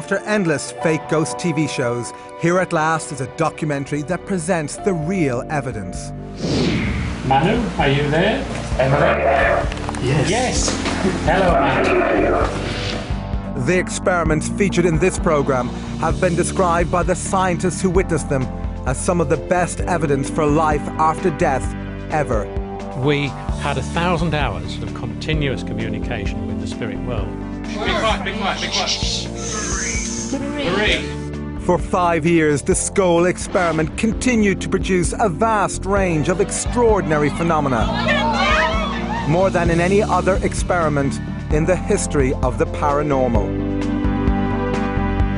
After endless fake ghost TV shows, here at last is a documentary that presents the real evidence. Manu, are you there? Emily? Yes. Yes. Hello, Manu. The experiments featured in this program have been described by the scientists who witnessed them as some of the best evidence for life after death ever. We had 1,000 hours of continuous communication with the spirit world. Be quiet, be quiet, be quiet. Marie. For 5 years, the Scole Experiment continued to produce a vast range of extraordinary phenomena. More than in any other experiment in the history of the paranormal.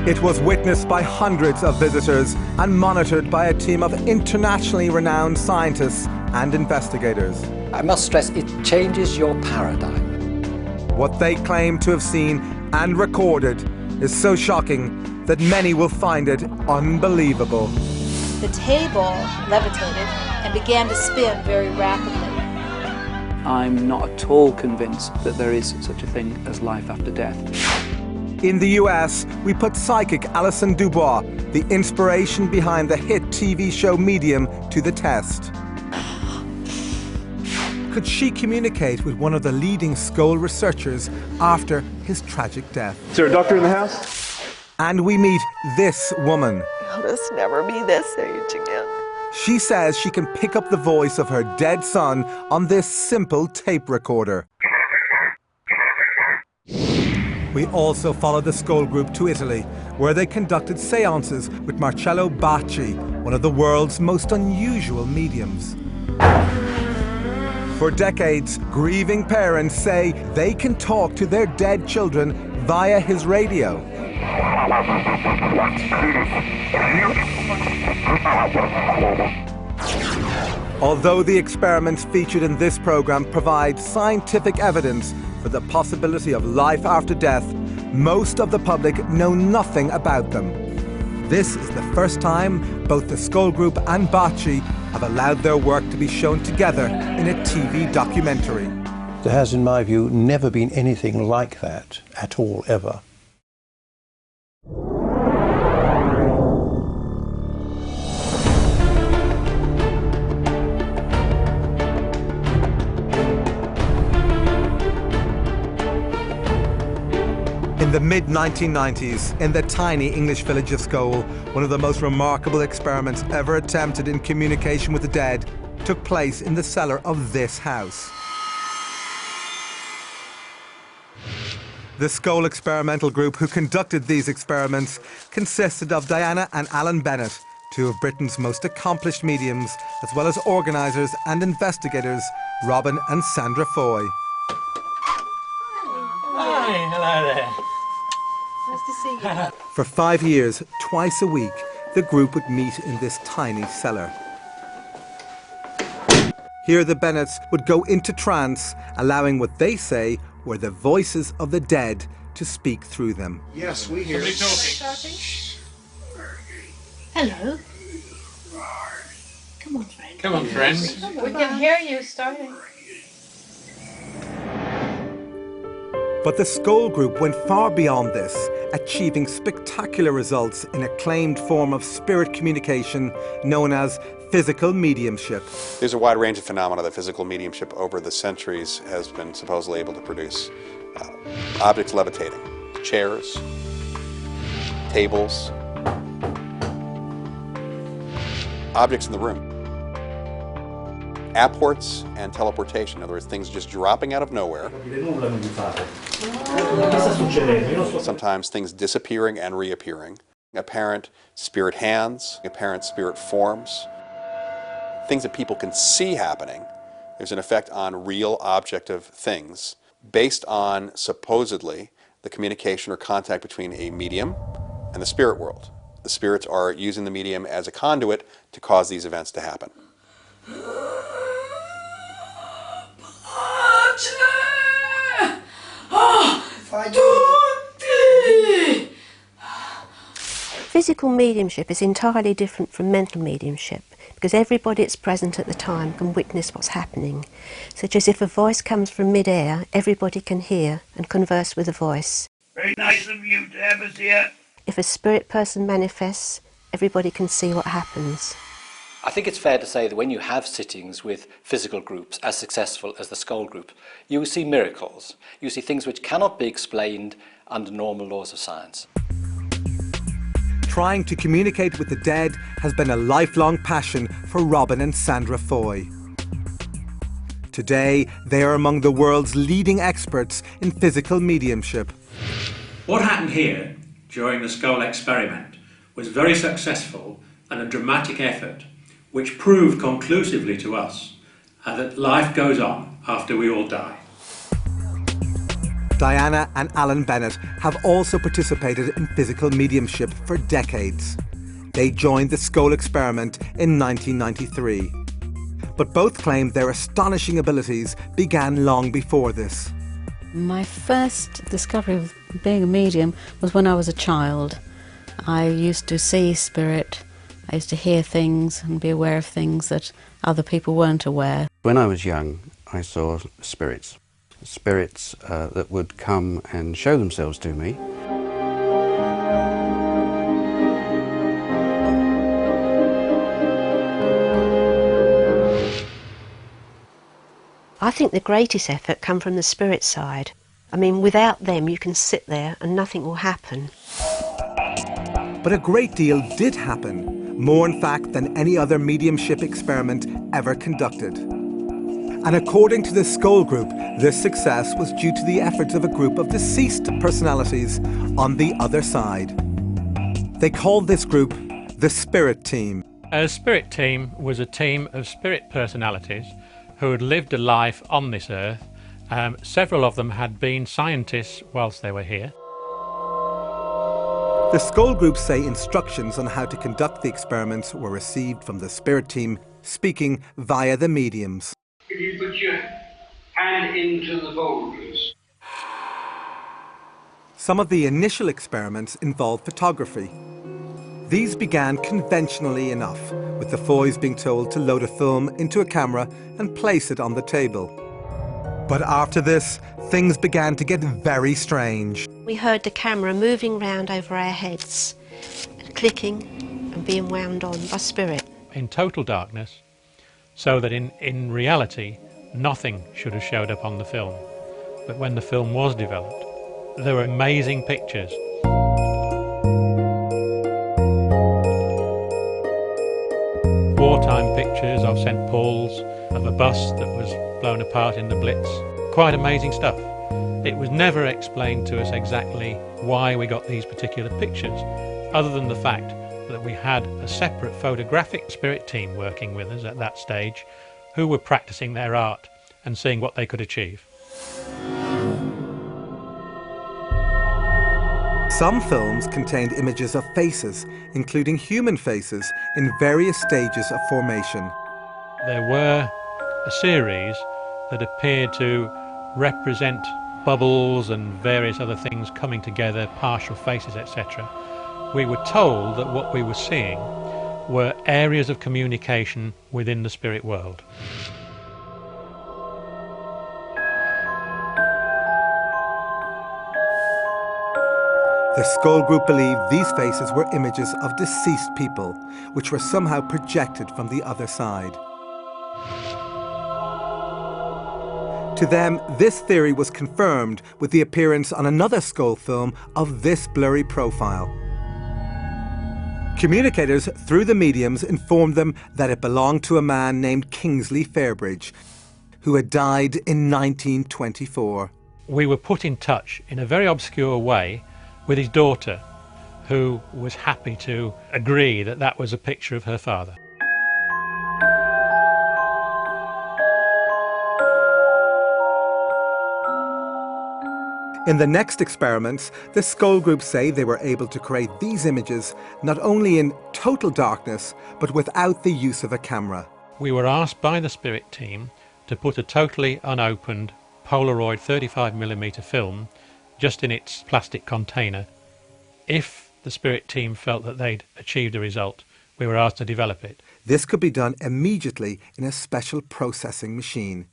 It was witnessed by hundreds of visitors and monitored by a team of internationally renowned scientists and investigators. I must stress, it changes your paradigm. What they claim to have seen and recorded is so shocking that many will find it unbelievable. The table levitated and began to spin very rapidly. I'm not at all convinced that there is such a thing as life after death. In the US, we put psychic Alison Dubois, the inspiration behind the hit TV show Medium, to the test. Could she communicate with one of the leading Scole researchers after his tragic death? Is there a doctor in the house? And we meet this woman. I'll just never be this age again. She says she can pick up the voice of her dead son on this simple tape recorder. We also followed the Scole Group to Italy, where they conducted séances with Marcello Bacci, one of the world's most unusual mediums. For decades, grieving parents say they can talk to their dead children via his radio. Although the experiments featured in this program provide scientific evidence for the possibility of life after death, most of the public know nothing about them. This is the first time both the Scole Group and Bacci have allowed their work to be shown together in a TV documentary. There has, in my view, never been anything like that at all, ever. In the mid-1990s, in the tiny English village of Scole, one of the most remarkable experiments ever attempted in communication with the dead took place in the cellar of this house. The Scole Experimental Group who conducted these experiments consisted of Diana and Alan Bennett, two of Britain's most accomplished mediums, as well as organisers and investigators Robin and Sandra Foy. Hi, hello there. Nice to see you. For 5 years, twice a week, the group would meet in this tiny cellar. Here the Bennetts would go into trance, allowing what they say were the voices of the dead to speak through them. Yes, we hear it. Hello. Come on, friend. Come on, friend. We can hear you starting. But the Scole Group went far beyond this, achieving spectacular results in a claimed form of spirit communication known as physical mediumship. There's a wide range of phenomena that physical mediumship over the centuries has been supposedly able to produce. Objects levitating, chairs, tables, objects in the room. Apports and teleportation, in other words, things just dropping out of nowhere. Sometimes things disappearing and reappearing. Apparent spirit hands, apparent spirit forms. Things that people can see happening. There's an effect on real objective things based on, supposedly, the communication or contact between a medium and the spirit world. The spirits are using the medium as a conduit to cause these events to happen. Physical mediumship is entirely different from mental mediumship because everybody that's present at the time can witness what's happening. Such as if a voice comes from mid-air, everybody can hear and converse with the voice. Very nice of you to have us here. If a spirit person manifests, everybody can see what happens. I think it's fair to say that when you have sittings with physical groups as successful as the Scole Group, you see miracles. You see things which cannot be explained under normal laws of science. Trying to communicate with the dead has been a lifelong passion for Robin and Sandra Foy. Today, they are among the world's leading experts in physical mediumship. What happened here during the Scole Experiment was very successful and a dramatic effort which proved conclusively to us that life goes on after we all die. Diana and Alan Bennett have also participated in physical mediumship for decades. They joined the Scole Experiment in 1993. But both claim their astonishing abilities began long before this. My first discovery of being a medium was when I was a child. I used to see spirit. I used to hear things and be aware of things that other people weren't aware. When I was young, I saw spirits. Spirits that would come and show themselves to me. I think the greatest effort come from the spirit side. I mean, without them you can sit there and nothing will happen. But a great deal did happen, more in fact than any other mediumship experiment ever conducted. And according to the Scole Group, this success was due to the efforts of a group of deceased personalities on the other side. They called this group the Spirit Team. A spirit team was a team of spirit personalities who had lived a life on this earth. Several of them had been scientists whilst they were here. The Scole Group say instructions on how to conduct the experiments were received from the Spirit Team, speaking via the mediums. If you put your hand into the bowl, please. Some of the initial experiments involved photography. These began conventionally enough, with the Foys being told to load a film into a camera and place it on the table. But after this, things began to get very strange. We heard the camera moving round over our heads, clicking and being wound on by spirit. In total darkness, so that in reality, nothing should have showed up on the film. But when the film was developed, there were amazing pictures. Wartime pictures of St. Paul's, of a bus that was blown apart in the Blitz. Quite amazing stuff. It was never explained to us exactly why we got these particular pictures, other than the fact that we had a separate photographic spirit team working with us at that stage, who were practicing their art and seeing what they could achieve. Some films contained images of faces, including human faces, in various stages of formation. There were a series that appeared to represent bubbles and various other things coming together, partial faces, etc. We were told that what we were seeing were areas of communication within the spirit world. The Scole Group believed these faces were images of deceased people, which were somehow projected from the other side. To them, this theory was confirmed with the appearance on another Scole film of this blurry profile. Communicators through the mediums informed them that it belonged to a man named Kingsley Fairbridge, who had died in 1924. We were put in touch in a very obscure way with his daughter, who was happy to agree that that was a picture of her father. In the next experiments, the Scole Group say they were able to create these images not only in total darkness, but without the use of a camera. We were asked by the spirit team to put a totally unopened Polaroid 35mm film just in its plastic container. If the spirit team felt that they'd achieved a result, we were asked to develop it. This could be done immediately in a special processing machine.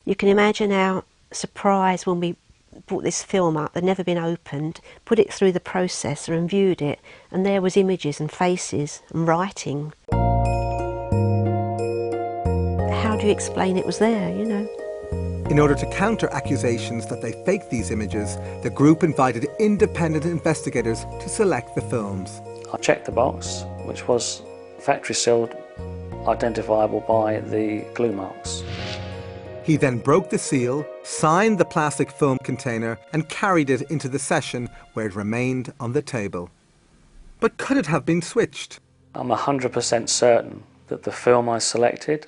You can imagine our surprise when we brought this film up, they'd never been opened, put it through the processor and viewed it, and there was images and faces and writing. How do you explain it was there, you know? In order to counter accusations that they faked these images, the group invited independent investigators to select the films. I checked the box, which was factory sealed, identifiable by the glue marks. He then broke the seal, signed the plastic film container and carried it into the session where it remained on the table. But could it have been switched? I'm 100% certain that the film I selected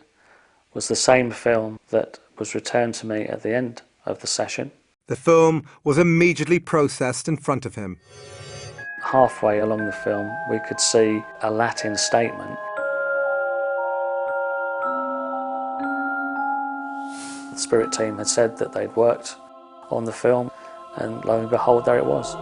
was the same film that was returned to me at the end of the session. The film was immediately processed in front of him. Halfway along the film, we could see a Latin statement. The spirit team had said that they'd worked on the film, and lo and behold, there it was.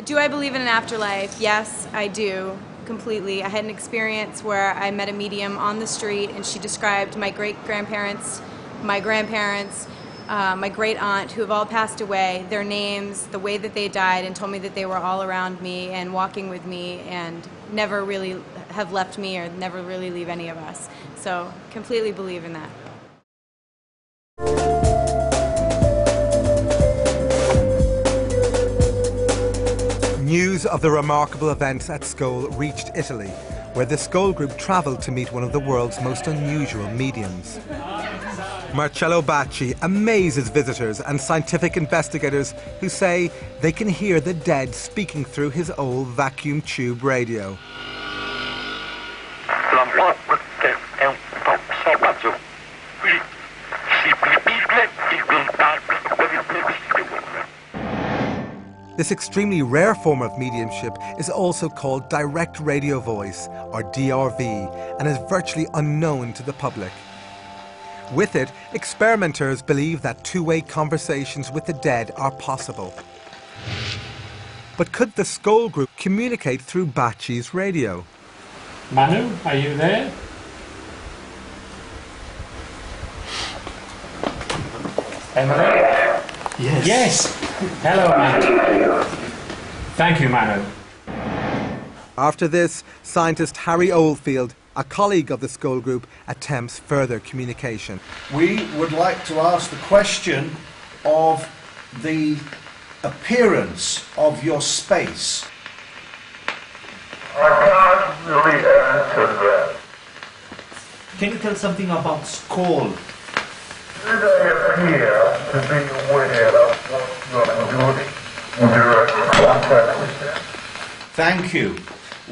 Do I believe in an afterlife? Yes, I do, completely. I had an experience where I met a medium on the street and she described my great-grandparents, my grandparents, my great-aunt, who have all passed away, their names, the way that they died, and told me that they were all around me and walking with me and never really have left me or never really leave any of us. So, completely believe in that. News of the remarkable events at Scole reached Italy, where the Scole Group travelled to meet one of the world's most unusual mediums. Marcello Bacci amazes visitors and scientific investigators who say they can hear the dead speaking through his old vacuum tube radio. This extremely rare form of mediumship is also called direct radio voice, or DRV, and is virtually unknown to the public. With it, experimenters believe that two-way conversations with the dead are possible. But could the Scole Group communicate through Bacci's radio? Manu, are you there? Emily? Yes. Yes. Hello, Manu. Thank you, Manu. After this, scientist Harry Oldfield, a colleague of the Scole Group, attempts further communication. We would like to ask the question of the appearance of your space. I can't really answer that. Can you tell something about Scole? Did I appear to be aware of what I'm doing in direct contact with them? Thank you.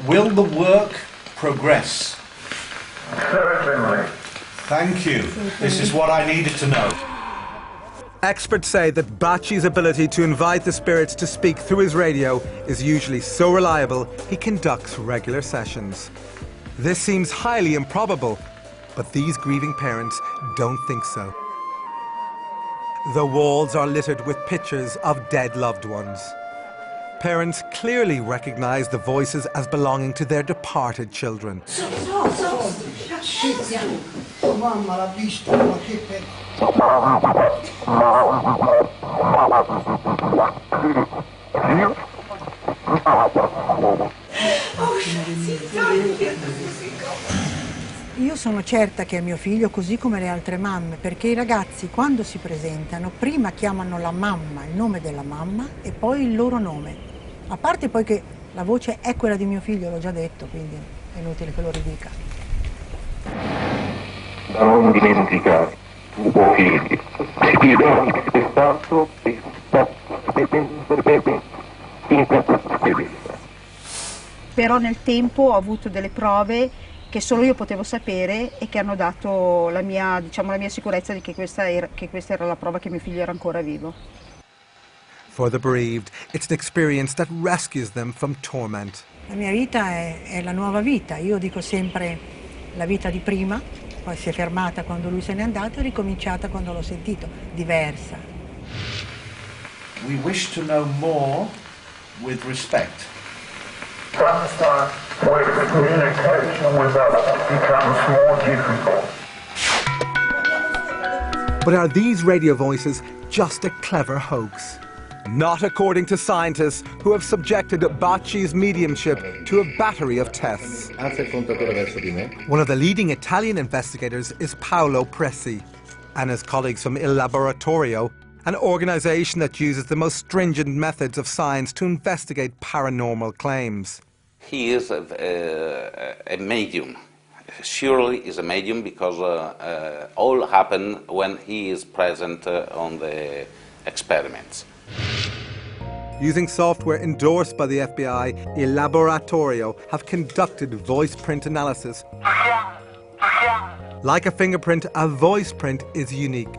Will the work progress? Certainly. Thank you. This is what I needed to know. Experts say that Bacci's ability to invite the spirits to speak through his radio is usually so reliable he conducts regular sessions. This seems highly improbable, but these grieving parents don't think so. The walls are littered with pictures of dead loved ones. Parents clearly recognize the voices as belonging to their departed children. Io sono certa che è mio figlio, così come le altre mamme, perché i ragazzi quando si presentano prima chiamano la mamma, il nome della mamma e poi il loro nome. A parte poi che la voce è quella di mio figlio, l'ho già detto, quindi è inutile che lo ridica. Da non dimenticare, tuo figlio, è stato però nel tempo ho avuto delle prove che solo io potevo sapere e che hanno dato la mia, la mia sicurezza di che questa era la prova che mio figlio era ancora vivo. For the bereaved, it's an experience that rescues them from torment. La mia vita è la nuova vita, io dico sempre la vita di prima, poi si è fermata quando lui se n'è andato e ricominciata quando l'ho sentito, diversa. We wish to know more with respect. sometimes where communication with others becomes more difficult. But are these radio voices just a clever hoax? Not according to scientists who have subjected Bacci's mediumship to a battery of tests. One of the leading Italian investigators is Paolo Presi, and his colleagues from Il Laboratorio, an organisation that uses the most stringent methods of science to investigate paranormal claims. He is a medium. Surely is a medium because all happen when he is present on the experiments. Using software endorsed by the FBI, Il Laboratorio have conducted voice print analysis. Like a fingerprint, a voice print is unique.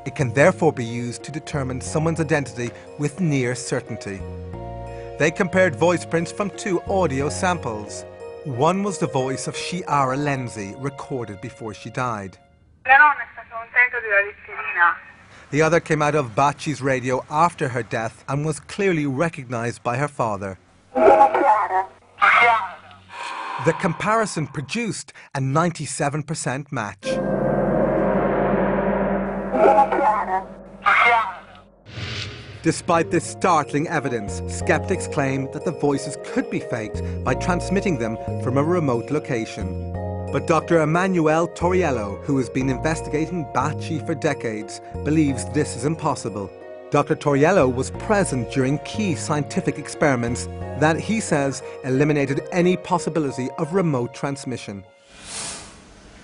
It can therefore be used to determine someone's identity with near certainty. They compared voice prints from 2 audio samples. One was the voice of Chiara Lenzi, recorded before she died. The other came out of Bacci's radio after her death and was clearly recognised by her father. The comparison produced a 97% match. Despite this startling evidence, skeptics claim that the voices could be faked by transmitting them from a remote location. But Dr. Emanuele Toriello, who has been investigating Bacci for decades, believes this is impossible. Dr. Toriello was present during key scientific experiments that he says eliminated any possibility of remote transmission.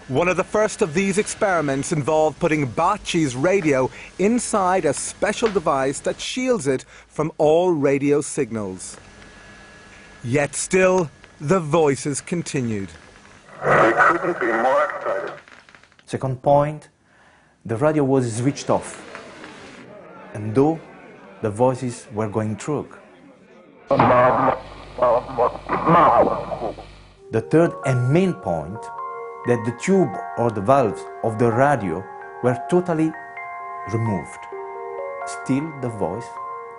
One of the first of these experiments involved putting Bacci's radio inside a special device that shields it from all radio signals. Yet still, the voices continued. I couldn't be more excited. Second point, the radio was switched off, and though the voices were going through. The third and main point, that the tube or the valves of the radio were totally removed. Still the voice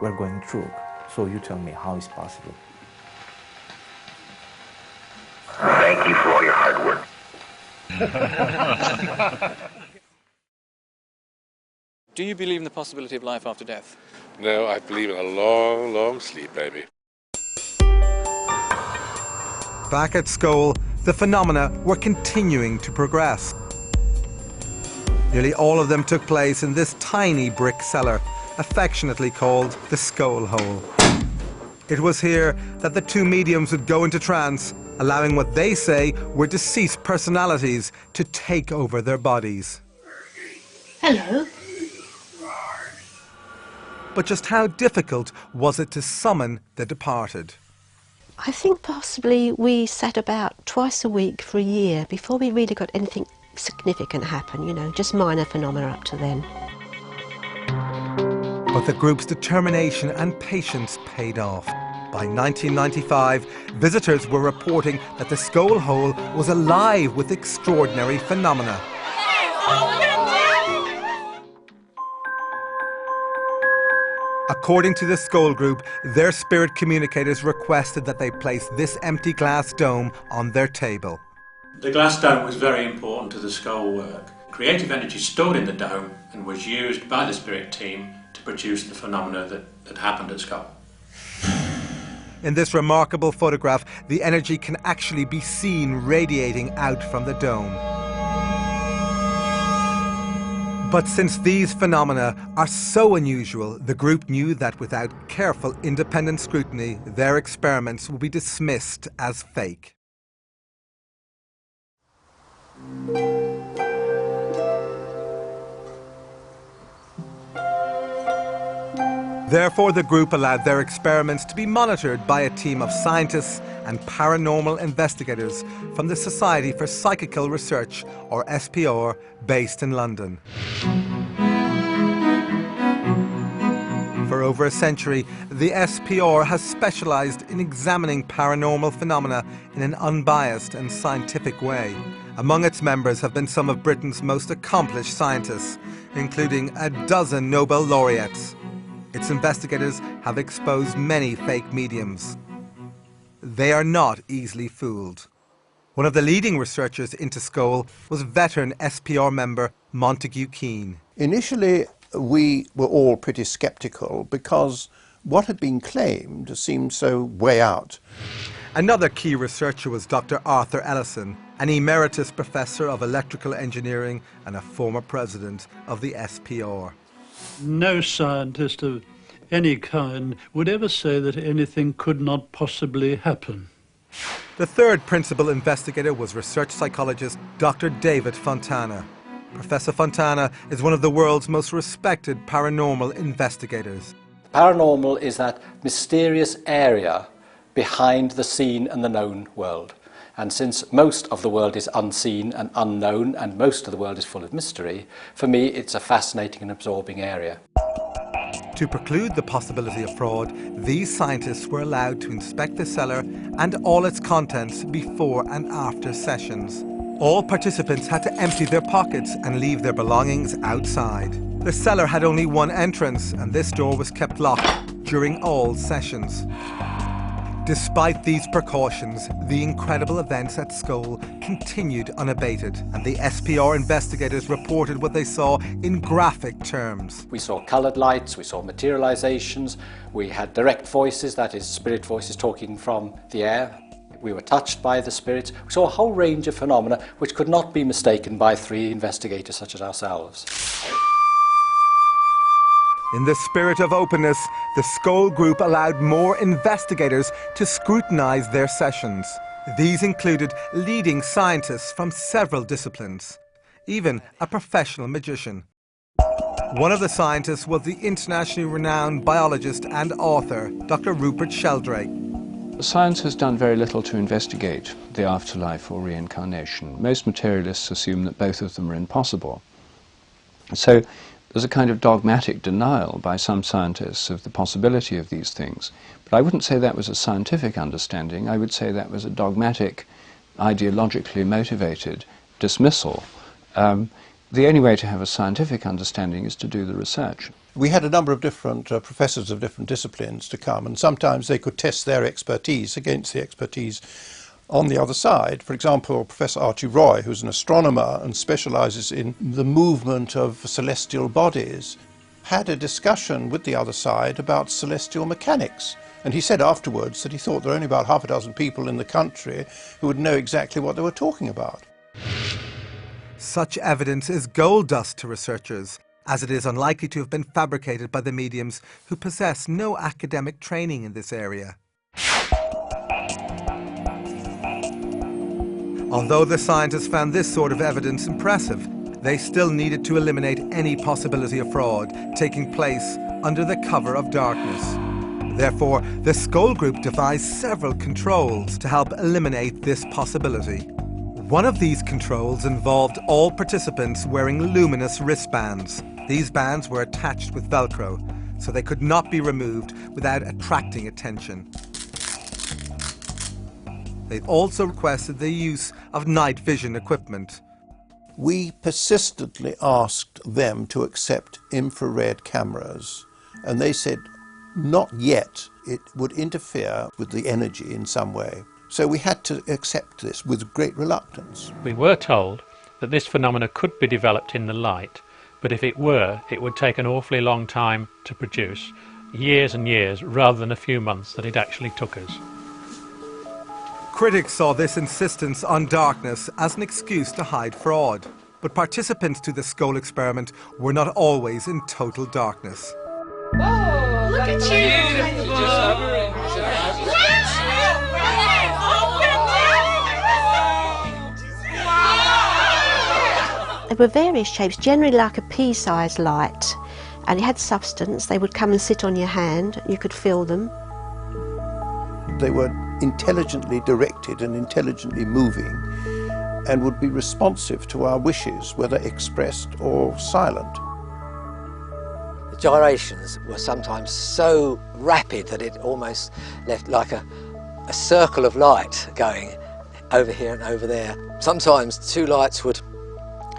were going through. So you tell me how it's possible. Thank you for all your hard work. Do you believe in the possibility of life after death? No, I believe in a long, long sleep, baby. Back at Scole, the phenomena were continuing to progress. Nearly all of them took place in this tiny brick cellar, affectionately called the Scole Hole. It was here that the 2 mediums would go into trance, allowing what they say were deceased personalities to take over their bodies. Hello. But just how difficult was it to summon the departed? I think possibly we sat about twice a week for a year before we really got anything significant happen, you know, just minor phenomena up to then. But the group's determination and patience paid off. By 1995, visitors were reporting that the Scole Hole was alive with extraordinary phenomena. According to the Scole Group, their spirit communicators requested that they place this empty glass dome on their table. The glass dome was very important to the Scole work. Creative energy stored in the dome and was used by the spirit team to produce the phenomena that happened at Scole. In this remarkable photograph, the energy can actually be seen radiating out from the dome. But since these phenomena are so unusual, the group knew that without careful independent scrutiny, their experiments would be dismissed as fake. Therefore, the group allowed their experiments to be monitored by a team of scientists and paranormal investigators from the Society for Psychical Research, or SPR, based in London. For over a century, the SPR has specialised in examining paranormal phenomena in an unbiased and scientific way. Among its members have been some of Britain's most accomplished scientists, including a dozen Nobel laureates. Its investigators have exposed many fake mediums. they are not easily fooled. One of the leading researchers into Scole was veteran SPR member Montague Keane. Initially, we were all pretty sceptical because what had been claimed seemed so way out. Another key researcher was Dr. Arthur Ellison, an emeritus professor of electrical engineering and a former president of the SPR. No scientist of any kind would ever say that anything could not possibly happen. The third principal investigator was research psychologist Dr. David Fontana. Professor Fontana is one of the world's most respected paranormal investigators. Paranormal is that mysterious area behind the seen and the known world. And since most of the world is unseen and unknown, and most of the world is full of mystery, for me it's a fascinating and absorbing area. To preclude the possibility of fraud, these scientists were allowed to inspect the cellar and all its contents before and after sessions. All participants had to empty their pockets and leave their belongings outside. The cellar had only one entrance, and this door was kept locked during all sessions. Despite these precautions, the incredible events at Scole continued unabated, and the SPR investigators reported what they saw in graphic terms. We saw coloured lights, we saw materializations, we had direct voices, that is, spirit voices talking from the air. We were touched by the spirits. We saw a whole range of phenomena which could not be mistaken by three investigators such as ourselves. In the spirit of openness, the Scole Group allowed more investigators to scrutinize their sessions. These included leading scientists from several disciplines, even a professional magician. One of the scientists was the internationally renowned biologist and author, Dr. Rupert Sheldrake. Science has done very little to investigate the afterlife or reincarnation. Most materialists assume that both of them are impossible. So there's a kind of dogmatic denial by some scientists of the possibility of these things. But I wouldn't say that was a scientific understanding. I would say that was a dogmatic, ideologically motivated dismissal. The only way to have a scientific understanding is to do the research. We had a number of different professors of different disciplines to come, and sometimes they could test their expertise against the expertise on the other side. For example, Professor Archie Roy, who's an astronomer and specialises in the movement of celestial bodies, had a discussion with the other side about celestial mechanics. And he said afterwards that he thought there were only about half a dozen people in the country who would know exactly what they were talking about. Such evidence is gold dust to researchers, as it is unlikely to have been fabricated by the mediums who possess no academic training in this area. Although the scientists found this sort of evidence impressive, they still needed to eliminate any possibility of fraud taking place under the cover of darkness. Therefore, the Scole Group devised several controls to help eliminate this possibility. One of these controls involved all participants wearing luminous wristbands. These bands were attached with Velcro, so they could not be removed without attracting attention. They also requested the use of night vision equipment. We persistently asked them to accept infrared cameras, and they said not yet. It would interfere with the energy in some way. So we had to accept this with great reluctance. We were told that this phenomena could be developed in the light, but if it were, it would take an awfully long time to produce, years and years, rather than a few months that it actually took us. Critics saw this insistence on darkness as an excuse to hide fraud, but participants to the Scole experiment were not always in total darkness. Whoa, look at you! There were various shapes, generally like a pea-sized light, and it had substance. They would come and sit on your hand, you could feel them. They were intelligently directed and intelligently moving, and would be responsive to our wishes, whether expressed or silent. The gyrations were sometimes so rapid that it almost left like a circle of light going over here and over there. Sometimes two lights would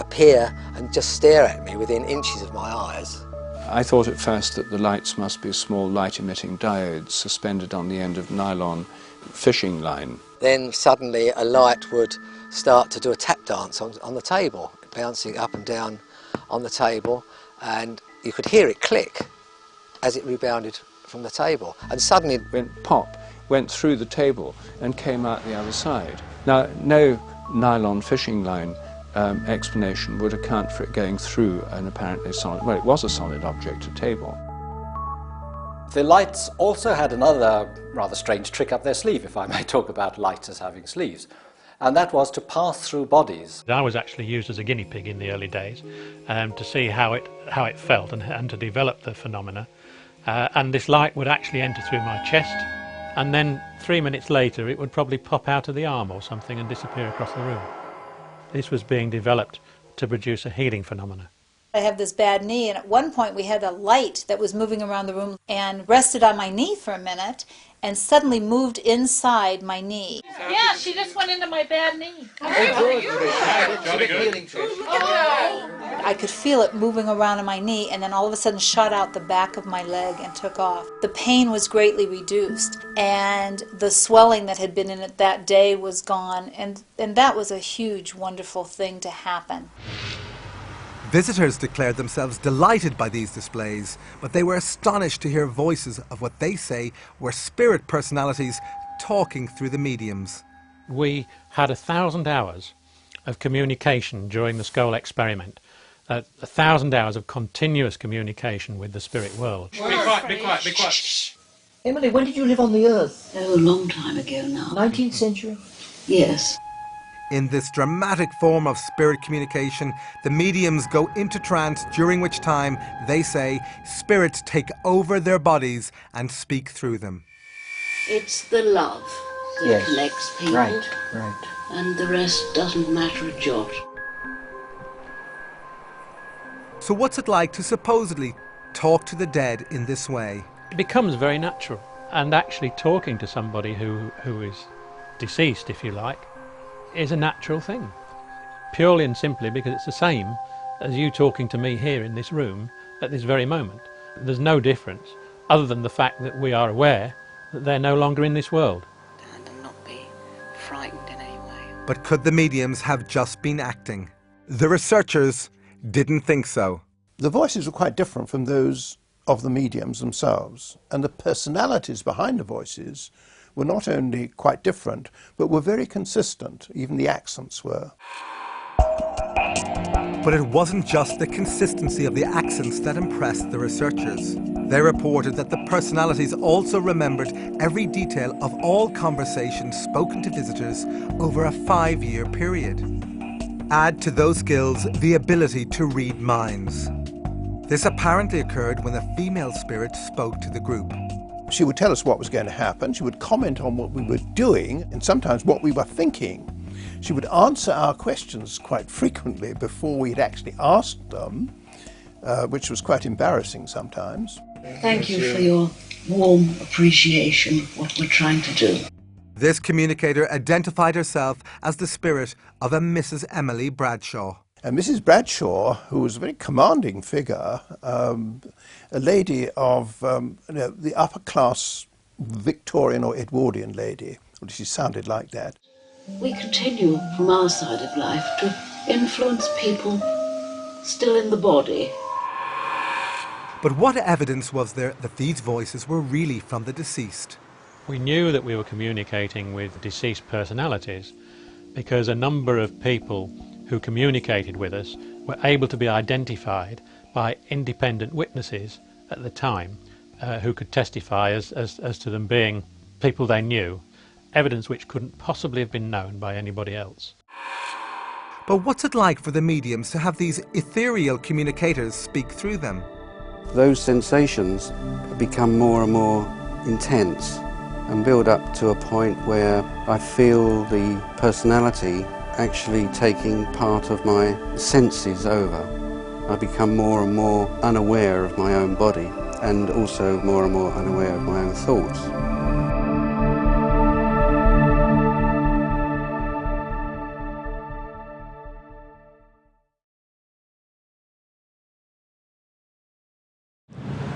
appear and just stare at me within inches of my eyes. I thought at first that the lights must be small light-emitting diodes suspended on the end of nylon fishing line. Then suddenly a light would start to do a tap dance on the table, bouncing up and down on the table, and you could hear it click as it rebounded from the table, and suddenly it went pop, went through the table and came out the other side. Now, no nylon fishing line explanation would account for it going through an apparently solid, well, it was a solid object, a table. The lights also had another rather strange trick up their sleeve, if I may talk about lights as having sleeves, and that was to pass through bodies. I was actually used as a guinea pig in the early days to see how it felt and to develop the phenomena. And this light would actually enter through my chest, and then 3 minutes later it would probably pop out of the arm or something and disappear across the room. This was being developed to produce a healing phenomena. I have this bad knee, and at one point we had a light that was moving around the room and rested on my knee for a minute and suddenly moved inside my knee. Yeah, she just went into my bad knee. I could feel it moving around in my knee, and then all of a sudden shot out the back of my leg and took off. The pain was greatly reduced, and the swelling that had been in it that day was gone, and that was a huge, wonderful thing to happen. Visitors declared themselves delighted by these displays, but they were astonished to hear voices of what they say were spirit personalities talking through the mediums. We had 1,000 hours of communication during the Scole Experiment, 1,000 hours of continuous communication with the spirit world. Be quiet, be quiet, be quiet. Emily, when did you live on the Earth? Oh, a long time ago now. 19th century? Yes. In this dramatic form of spirit communication, the mediums go into trance, during which time, they say, spirits take over their bodies and speak through them. It's the love that connects people. Right. And the rest doesn't matter a jot. So what's it like to supposedly talk to the dead in this way? It becomes very natural, and actually talking to somebody who is deceased, if you like, is a natural thing, purely and simply because it's the same as you talking to me here in this room at this very moment. There's no difference other than the fact that we are aware that they're no longer in this world. And not be frightened in any way. But could the mediums have just been acting? The researchers didn't think so. The voices were quite different from those of the mediums themselves, and the personalities behind the voices were not only quite different, but were very consistent. Even the accents were. But it wasn't just the consistency of the accents that impressed the researchers. They reported that the personalities also remembered every detail of all conversations spoken to visitors over a 5-year period. Add to those skills the ability to read minds. This apparently occurred when a female spirit spoke to the group. She would tell us what was going to happen, she would comment on what we were doing, and sometimes what we were thinking. She would answer our questions quite frequently before we'd actually asked them, which was quite embarrassing sometimes. Thank you for your warm appreciation of what we're trying to do. This communicator identified herself as the spirit of a Mrs. Emily Bradshaw. And Mrs. Bradshaw, who was a very commanding figure, a lady of the upper class Victorian or Edwardian lady, or she sounded like that. We continue from our side of life to influence people still in the body. But what evidence was there that these voices were really from the deceased? We knew that we were communicating with deceased personalities because a number of people who communicated with us were able to be identified by independent witnesses at the time who could testify as to them being people they knew, evidence which couldn't possibly have been known by anybody else. But what's it like for the mediums to have these ethereal communicators speak through them? Those sensations become more and more intense and build up to a point where I feel the personality actually taking part of my senses over. I become more and more unaware of my own body and also more and more unaware of my own thoughts.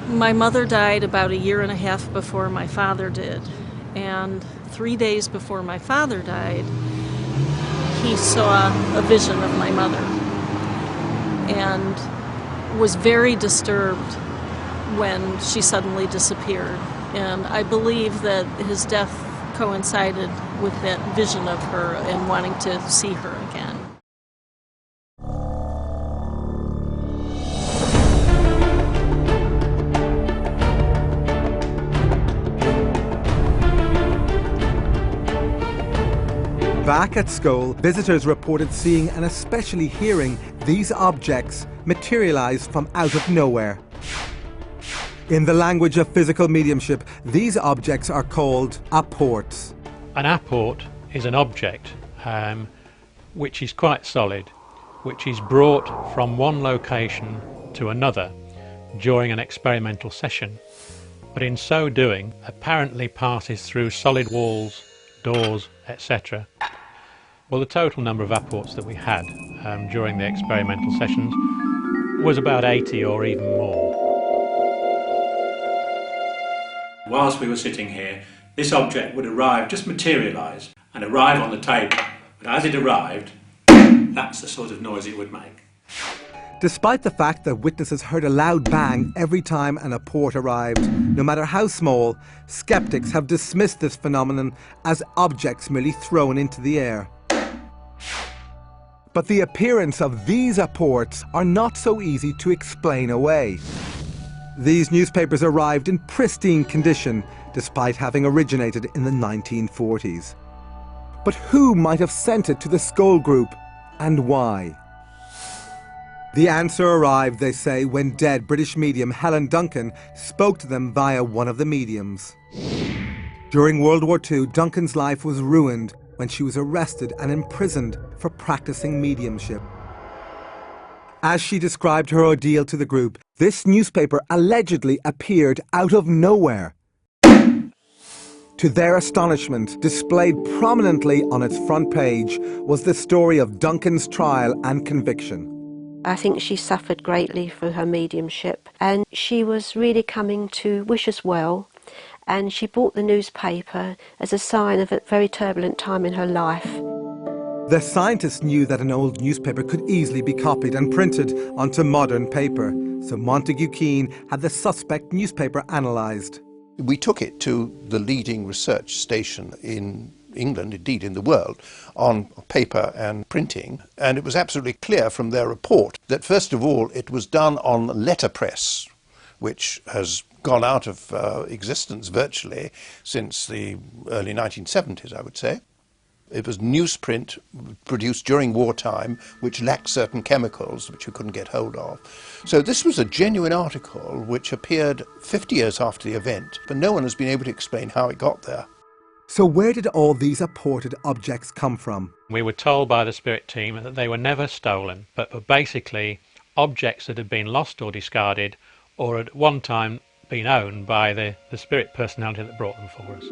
My mother died about 1.5 years before my father did, and 3 days before my father died, he saw a vision of my mother and was very disturbed when she suddenly disappeared. And I believe that his death coincided with that vision of her and wanting to see her again. Back at Scole, visitors reported seeing and especially hearing these objects materialize from out of nowhere. In the language of physical mediumship, these objects are called apports. An apport is an object which is quite solid, which is brought from one location to another during an experimental session, but in so doing apparently passes through solid walls, doors, etc. Well, the total number of apports that we had during the experimental sessions was about 80 or even more. Whilst we were sitting here, this object would arrive, just materialise, and arrive on the table. But as it arrived, that's the sort of noise it would make. Despite the fact that witnesses heard a loud bang every time an apport arrived, no matter how small, skeptics have dismissed this phenomenon as objects merely thrown into the air. But the appearance of these apports are not so easy to explain away. These newspapers arrived in pristine condition, despite having originated in the 1940s. But who might have sent it to the Scole Group, and why? The answer arrived, they say, when dead British medium Helen Duncan spoke to them via one of the mediums. During World War II, Duncan's life was ruined when she was arrested and imprisoned for practicing mediumship. As she described her ordeal to the group, this newspaper allegedly appeared out of nowhere. To their astonishment, displayed prominently on its front page was the story of Duncan's trial and conviction. I think she suffered greatly through her mediumship, and she was really coming to wish us well, and she bought the newspaper as a sign of a very turbulent time in her life. The scientists knew that an old newspaper could easily be copied and printed onto modern paper, so Montague Keane had the suspect newspaper analysed. We took it to the leading research station in England, indeed in the world, on paper and printing, and it was absolutely clear from their report that first of all it was done on letterpress, which has gone out of existence virtually since the early 1970s, I would say. It was newsprint produced during wartime, which lacked certain chemicals which you couldn't get hold of. So this was a genuine article which appeared 50 years after the event, but no one has been able to explain how it got there. So where did all these apported objects come from? We were told by the spirit team that they were never stolen, but were basically objects that had been lost or discarded, or at one time been owned by the spirit personality that brought them for us.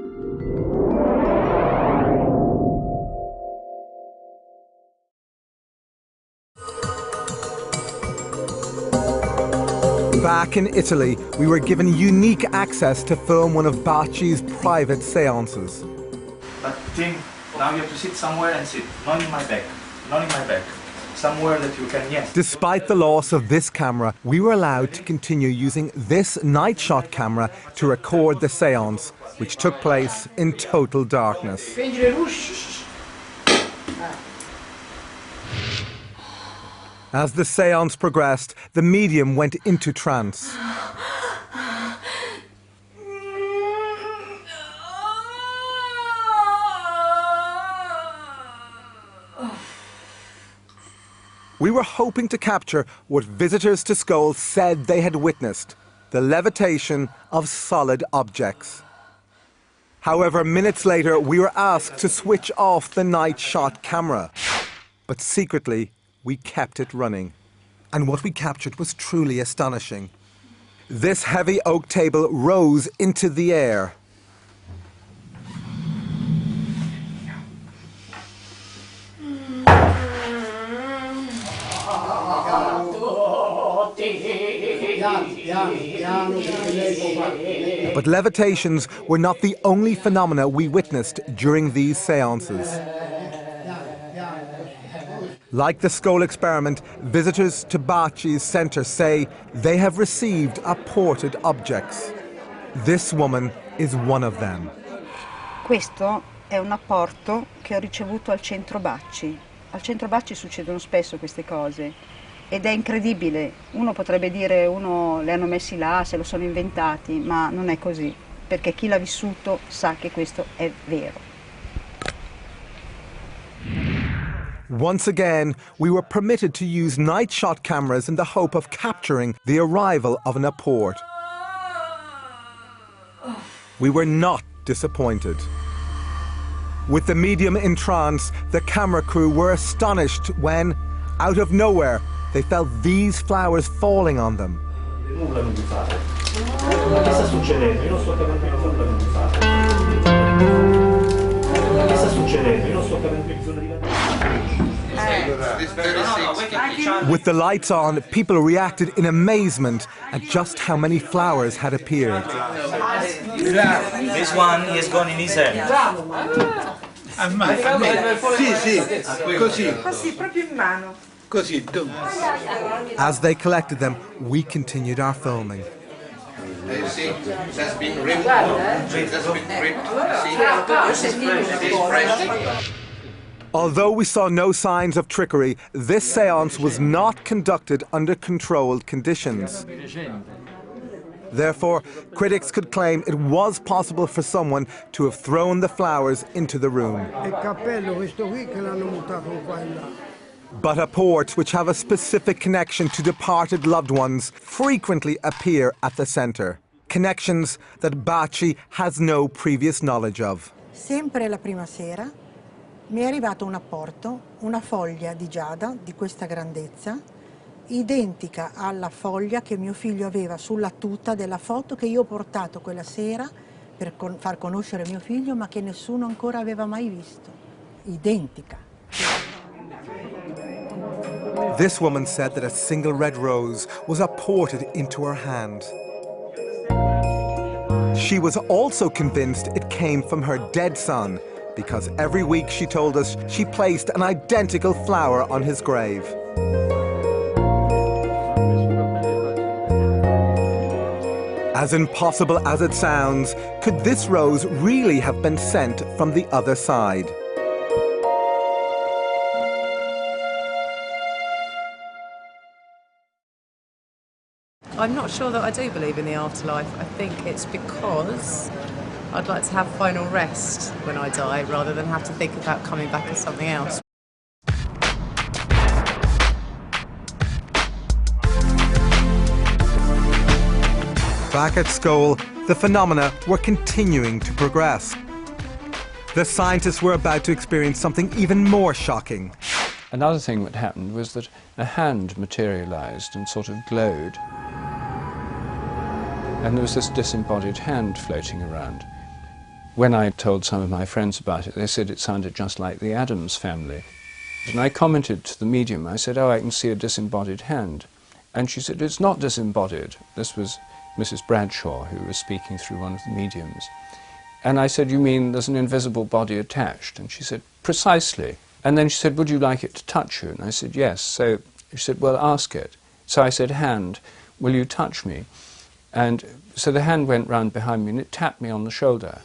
Back in Italy, we were given unique access to film one of Bacci's private séances. But Tim, now you have to sit somewhere and sit, not in my back, not in my back. Somewhere that you can, yes. Despite the loss of this camera, we were allowed to continue using this night shot camera to record the séance, which took place in total darkness. As the séance progressed, the medium went into trance. We were hoping to capture what visitors to Scole said they had witnessed, the levitation of solid objects. However, minutes later, we were asked to switch off the night shot camera. But secretly, we kept it running. And what we captured was truly astonishing. This heavy oak table rose into the air. But levitations were not the only phenomena we witnessed during these séances. Like the Scole Experiment, visitors to Bacci's centre say they have received apported objects. This woman is one of them. Questo è un apporto che ho ricevuto al centro Bacci. Al centro Bacci succedono spesso queste cose ed è incredibile. Uno potrebbe dire uno le hanno messi là, se lo sono inventati, ma non è così, perché chi l'ha vissuto sa che questo è vero. Once again, we were permitted to use night shot cameras in the hope of capturing the arrival of an apport. We were not disappointed. With the medium in trance, the camera crew were astonished when, out of nowhere, they felt these flowers falling on them. Che sta succedendo? Io non sto capendo nulla che mi fate. Che sta succedendo? Io non sto capendo bisogno di With the lights on, people reacted in amazement at just how many flowers had appeared. This one is gone in his hand. Sì, così. Così, proprio in mano. Così. As they collected them, we continued our filming. See, that's been ripped. That's been ripped. See, it is fresh. Although we saw no signs of trickery, this séance was not conducted under controlled conditions. Therefore, critics could claim it was possible for someone to have thrown the flowers into the room. But apports which have a specific connection to departed loved ones frequently appear at the centre. Connections that Bacci has no previous knowledge of. Sempre la prima sera mi è arrivato un apporto, una foglia di giada di questa grandezza, identica alla foglia che mio figlio aveva sulla tuta della foto che io ho portato quella sera per far conoscere mio figlio, ma che nessuno ancora aveva mai visto. Identica. This woman said that a single red rose was apported into her hand. She was also convinced it came from her dead son, because every week, she told us, she placed an identical flower on his grave. As impossible as it sounds, could this rose really have been sent from the other side? I'm not sure that I do believe in the afterlife. I think it's because I'd like to have final rest when I die rather than have to think about coming back as something else. Back at Scole, the phenomena were continuing to progress. The scientists were about to experience something even more shocking. Another thing that happened was that a hand materialized and sort of glowed. And there was this disembodied hand floating around. When I told some of my friends about it, they said it sounded just like the Addams Family. And I commented to the medium, I said, oh, I can see a disembodied hand. And she said, it's not disembodied. This was Mrs. Bradshaw, who was speaking through one of the mediums. And I said, you mean there's an invisible body attached? And she said, precisely. And then she said, would you like it to touch you? And I said, yes. So she said, well, ask it. So I said, hand, will you touch me? And so the hand went round behind me and it tapped me on the shoulder.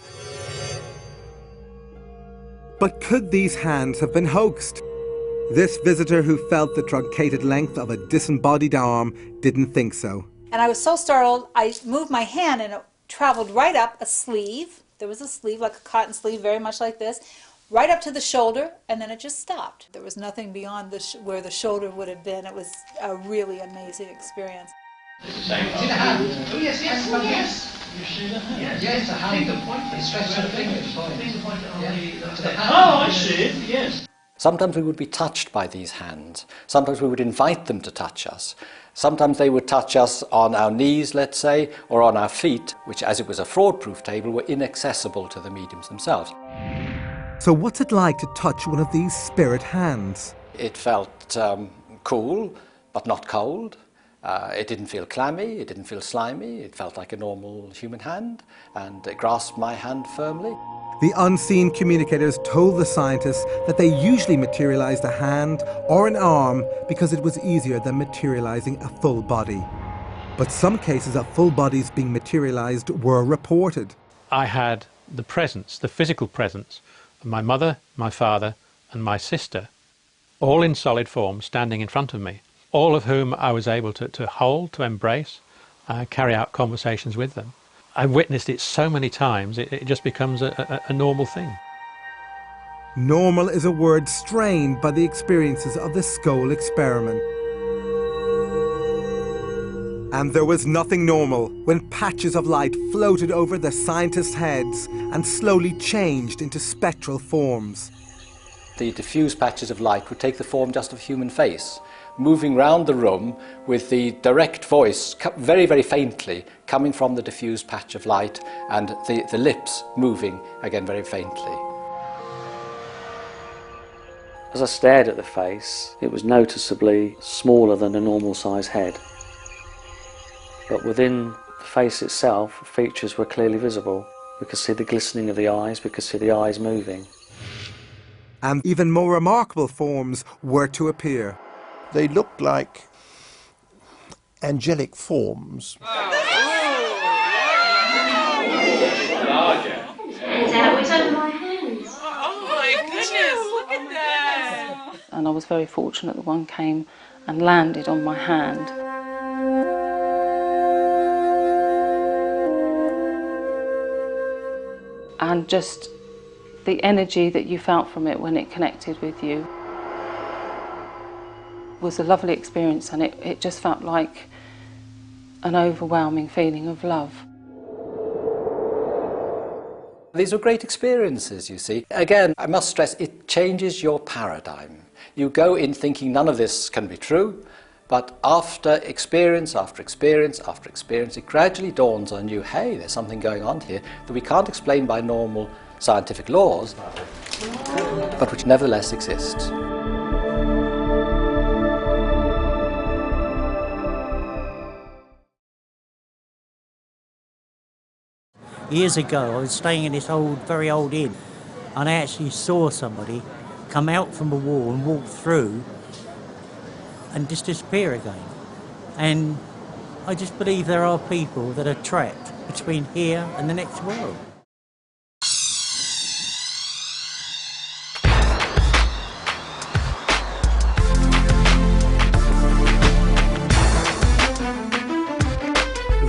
But could these hands have been hoaxed? This visitor who felt the truncated length of a disembodied arm didn't think so. And I was so startled, I moved my hand and it traveled right up a sleeve. There was a sleeve, like a cotton sleeve, very much like this, right up to the shoulder, and then it just stopped. There was nothing beyond where the shoulder would have been. It was a really amazing experience. See the hand? Oh, yes, yes, oh, yes. You see the hand? Yes, yes, the hand. Finger pointing. Stretch the finger pointing on the hand. Oh, I see it, yes. Sometimes we would be touched by these hands. Sometimes we would invite them to touch us. Sometimes they would touch us on our knees, let's say, or on our feet, which, as it was a fraud-proof table, were inaccessible to the mediums themselves. So what's it like to touch one of these spirit hands? It felt cool, but not cold. It didn't feel clammy, it didn't feel slimy, it felt like a normal human hand, and it grasped my hand firmly. The unseen communicators told the scientists that they usually materialized a hand or an arm because it was easier than materializing a full body. But some cases of full bodies being materialized were reported. I had the presence, the physical presence, of my mother, my father, and my sister, all in solid form, standing in front of me, all of whom I was able to hold, to embrace, carry out conversations with them. I've witnessed it so many times, it just becomes a normal thing. Normal is a word strained by the experiences of the Scole Experiment. And there was nothing normal when patches of light floated over the scientists' heads and slowly changed into spectral forms. The diffuse patches of light would take the form just of a human face, moving round the room with the direct voice, very, very faintly, coming from the diffused patch of light, and the lips moving, again, very faintly. As I stared at the face, it was noticeably smaller than a normal size head. But within the face itself, features were clearly visible. We could see the glistening of the eyes, we could see the eyes moving. And even more remarkable forms were to appear. They looked like angelic forms. That was under my hands. Oh my goodness, look at that! And I was very fortunate that one came and landed on my hand. And just the energy that you felt from it when it connected with you was a lovely experience, and it just felt like an overwhelming feeling of love. These were great experiences, you see. Again, I must stress, it changes your paradigm. You go in thinking none of this can be true, but after experience, after experience, after experience, it gradually dawns on you, hey, there's something going on here that we can't explain by normal scientific laws, but which nevertheless exists. Years ago, I was staying in this very old inn, and I actually saw somebody come out from a wall and walk through and just disappear again. And I just believe there are people that are trapped between here and the next world.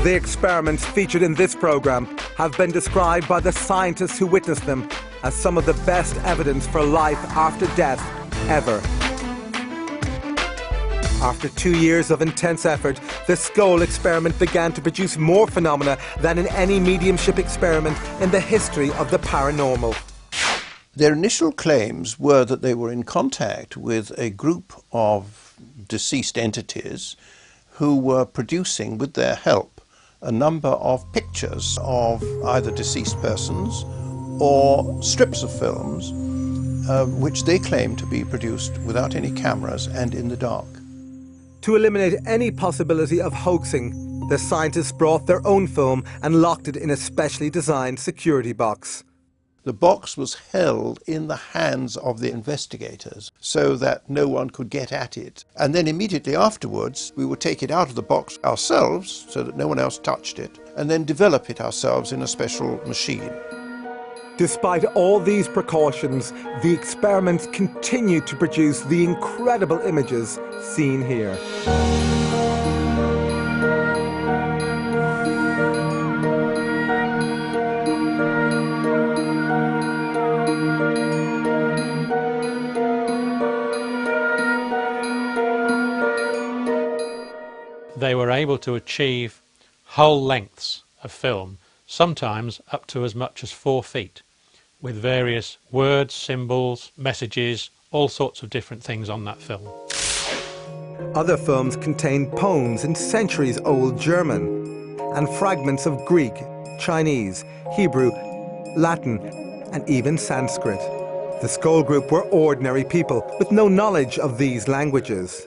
The experiments featured in this program have been described by the scientists who witnessed them as some of the best evidence for life after death ever. After 2 years of intense effort, the Scole Experiment began to produce more phenomena than in any mediumship experiment in the history of the paranormal. Their initial claims were that they were in contact with a group of deceased entities who were producing, with their help, a number of pictures of either deceased persons or strips of films, which they claimed to be produced without any cameras and in the dark. To eliminate any possibility of hoaxing, the scientists brought their own film and locked it in a specially designed security box. The box was held in the hands of the investigators so that no one could get at it. And then immediately afterwards, we would take it out of the box ourselves so that no one else touched it, and then develop it ourselves in a special machine. Despite all these precautions, the experiments continued to produce the incredible images seen here. They were able to achieve whole lengths of film, sometimes up to as much as 4 feet, with various words, symbols, messages, all sorts of different things on that film. Other films contained poems in centuries-old German and fragments of Greek, Chinese, Hebrew, Latin, and even Sanskrit. The Scole Group were ordinary people with no knowledge of these languages.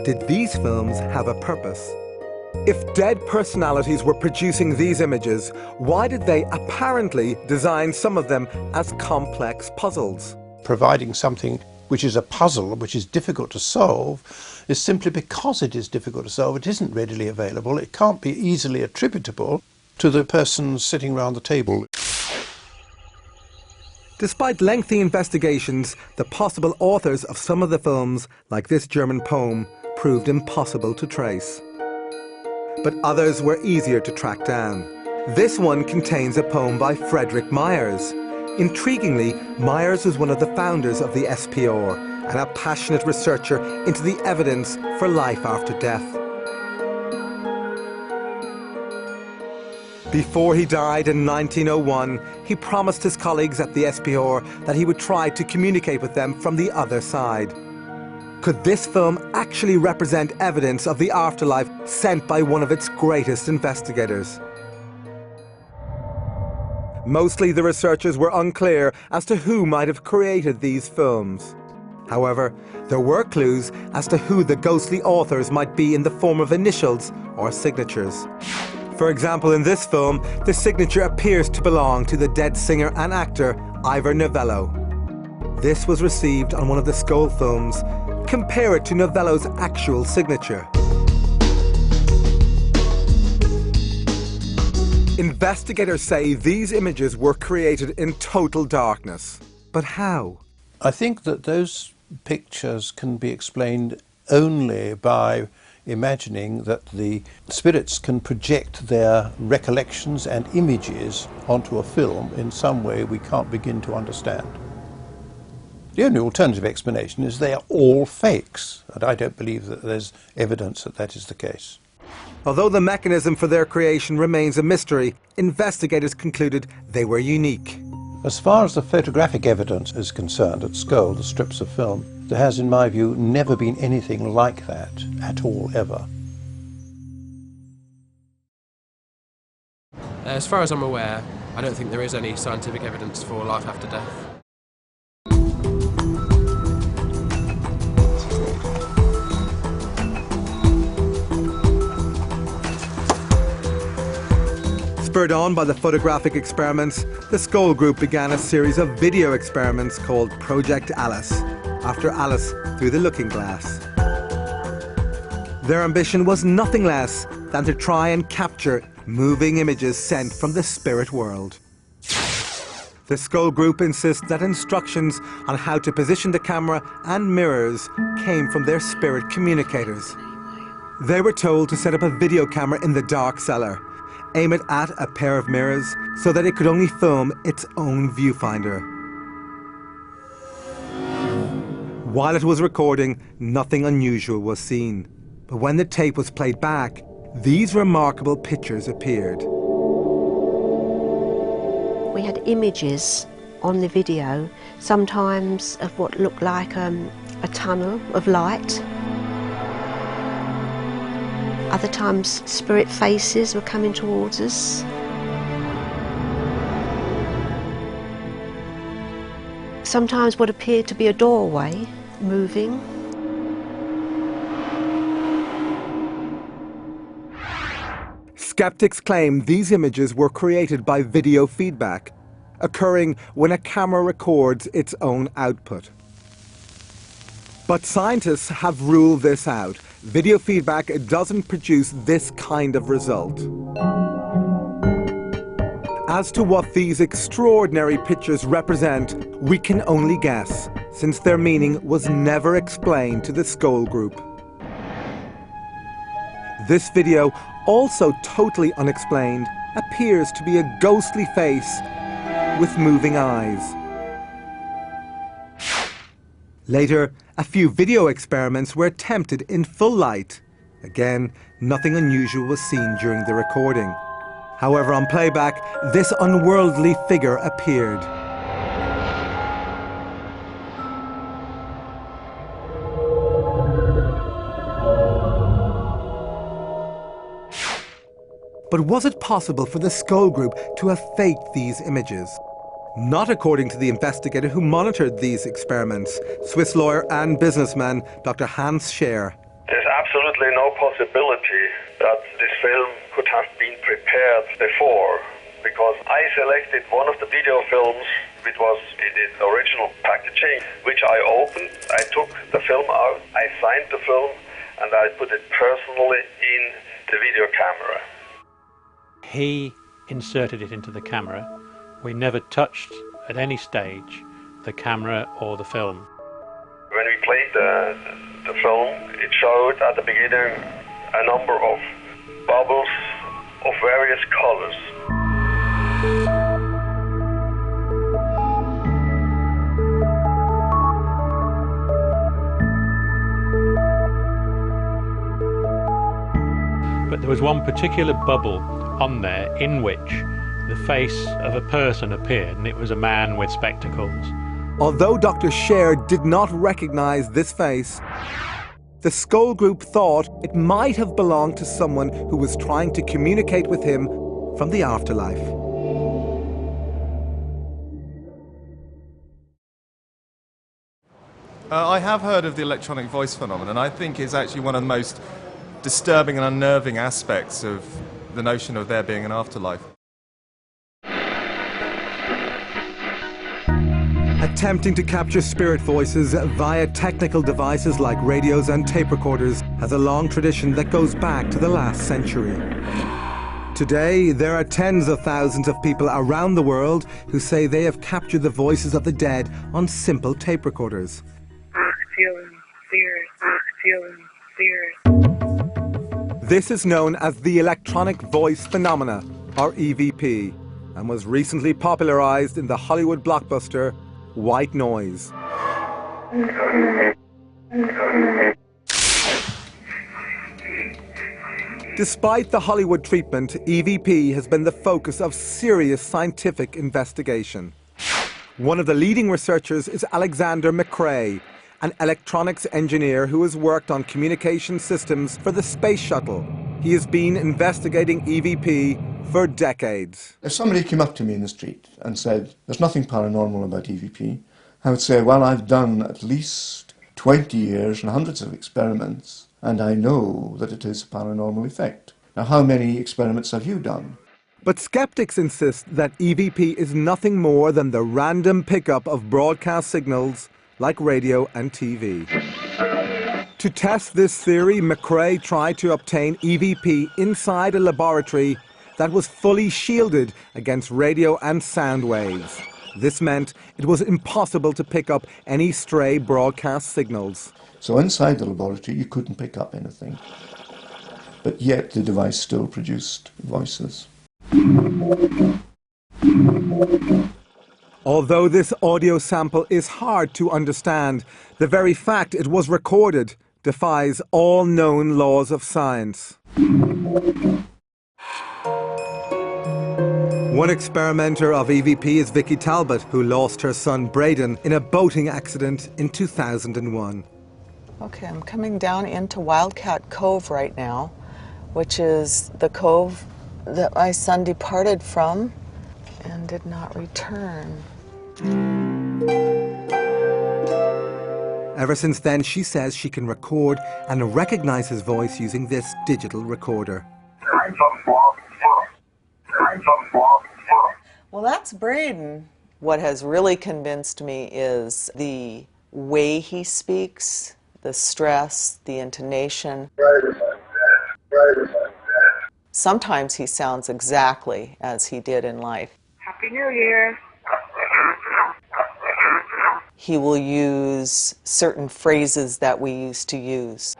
did these films have a purpose? If dead personalities were producing these images, why did they apparently design some of them as complex puzzles? Providing something which is a puzzle, which is difficult to solve, is simply because it is difficult to solve. It isn't readily available. It can't be easily attributable to the person sitting around the table. Despite lengthy investigations, the possible authors of some of the films, like this German poem, proved impossible to trace. But others were easier to track down. This one contains a poem by Frederick Myers. Intriguingly, Myers was one of the founders of the SPR and a passionate researcher into the evidence for life after death. Before he died in 1901, he promised his colleagues at the SPR that he would try to communicate with them from the other side. Could this film actually represent evidence of the afterlife sent by one of its greatest investigators? Mostly the researchers were unclear as to who might have created these films. However, there were clues as to who the ghostly authors might be in the form of initials or signatures. For example, in this film, the signature appears to belong to the dead singer and actor Ivor Novello. This was received on one of the Scole films. Compare it to Novello's actual signature. Investigators say these images were created in total darkness. But how? I think that those pictures can be explained only by imagining that the spirits can project their recollections and images onto a film in some way we can't begin to understand. The only alternative explanation is they are all fakes, and I don't believe that there's evidence that that is the case. Although the mechanism for their creation remains a mystery, investigators concluded they were unique. As far as the photographic evidence is concerned at Scole, the strips of film, there has, in my view, never been anything like that at all, ever. As far as I'm aware, I don't think there is any scientific evidence for life after death. Spurred on by the photographic experiments, the Scole Group began a series of video experiments called Project Alice, after Alice through the looking glass. Their ambition was nothing less than to try and capture moving images sent from the spirit world. The Scole Group insists that instructions on how to position the camera and mirrors came from their spirit communicators. They were told to set up a video camera in the dark cellar, aim it at a pair of mirrors so that it could only film its own viewfinder. While it was recording, nothing unusual was seen. But when the tape was played back, these remarkable pictures appeared. We had images on the video, sometimes of what looked like a tunnel of light. Other times, spirit faces were coming towards us. Sometimes what appeared to be a doorway moving. Skeptics claim these images were created by video feedback, occurring when a camera records its own output. But scientists have ruled this out. Video feedback doesn't produce this kind of result. As to what these extraordinary pictures represent, we can only guess, since their meaning was never explained to the Scole Group. This video, also totally unexplained, appears to be a ghostly face with moving eyes. Later, a few video experiments were attempted in full light. Again, nothing unusual was seen during the recording. However, on playback, this unworldly figure appeared. But was it possible for the Scole Group to have faked these images? Not according to the investigator who monitored these experiments, Swiss lawyer and businessman Dr. Hans Scher. There's absolutely no possibility that this film could have been prepared before, because I selected one of the video films which was in its original packaging, which I opened. I took the film out, I signed the film, and I put it personally in the video camera. He inserted it into the camera. We never touched at any stage the camera or the film. When we played the film, it showed at the beginning a number of bubbles of various colors. But there was one particular bubble on there in which the face of a person appeared, and it was a man with spectacles. Although Dr. Scher did not recognize this face, the Scole Group thought it might have belonged to someone who was trying to communicate with him from the afterlife. I have heard of the electronic voice phenomenon. I think it's actually one of the most disturbing and unnerving aspects of the notion of there being an afterlife. Attempting to capture spirit voices via technical devices like radios and tape recorders has a long tradition that goes back to the last century. Today, there are tens of thousands of people around the world who say they have captured the voices of the dead on simple tape recorders. This is known as the electronic voice phenomena, or EVP, and was recently popularized in the Hollywood blockbuster White Noise. Despite the Hollywood treatment, EVP has been the focus of serious scientific investigation. One of the leading researchers is Alexander McCrae, an electronics engineer who has worked on communication systems for the space shuttle. He has been investigating EVP for decades. If somebody came up to me in the street and said, there's nothing paranormal about EVP, I would say, well, I've done at least 20 years and hundreds of experiments, and I know that it is a paranormal effect. Now, how many experiments have you done? But skeptics insist that EVP is nothing more than the random pickup of broadcast signals like radio and TV. To test this theory, McCrae tried to obtain EVP inside a laboratory that was fully shielded against radio and sound waves. This meant it was impossible to pick up any stray broadcast signals. So inside the laboratory you couldn't pick up anything, but yet the device still produced voices. Although this audio sample is hard to understand, the very fact it was recorded defies all known laws of science. One experimenter of EVP is Vicky Talbot, who lost her son Braden in a boating accident in 2001. Okay, I'm coming down into Wildcat Cove right now, which is the cove that my son departed from and did not return. Ever since then, she says she can record and recognize his voice using this digital recorder. Well, that's Braden. What has really convinced me is the way he speaks, the stress, the intonation. Sometimes he sounds exactly as he did in life. Happy New Year. He will use certain phrases that we used to use.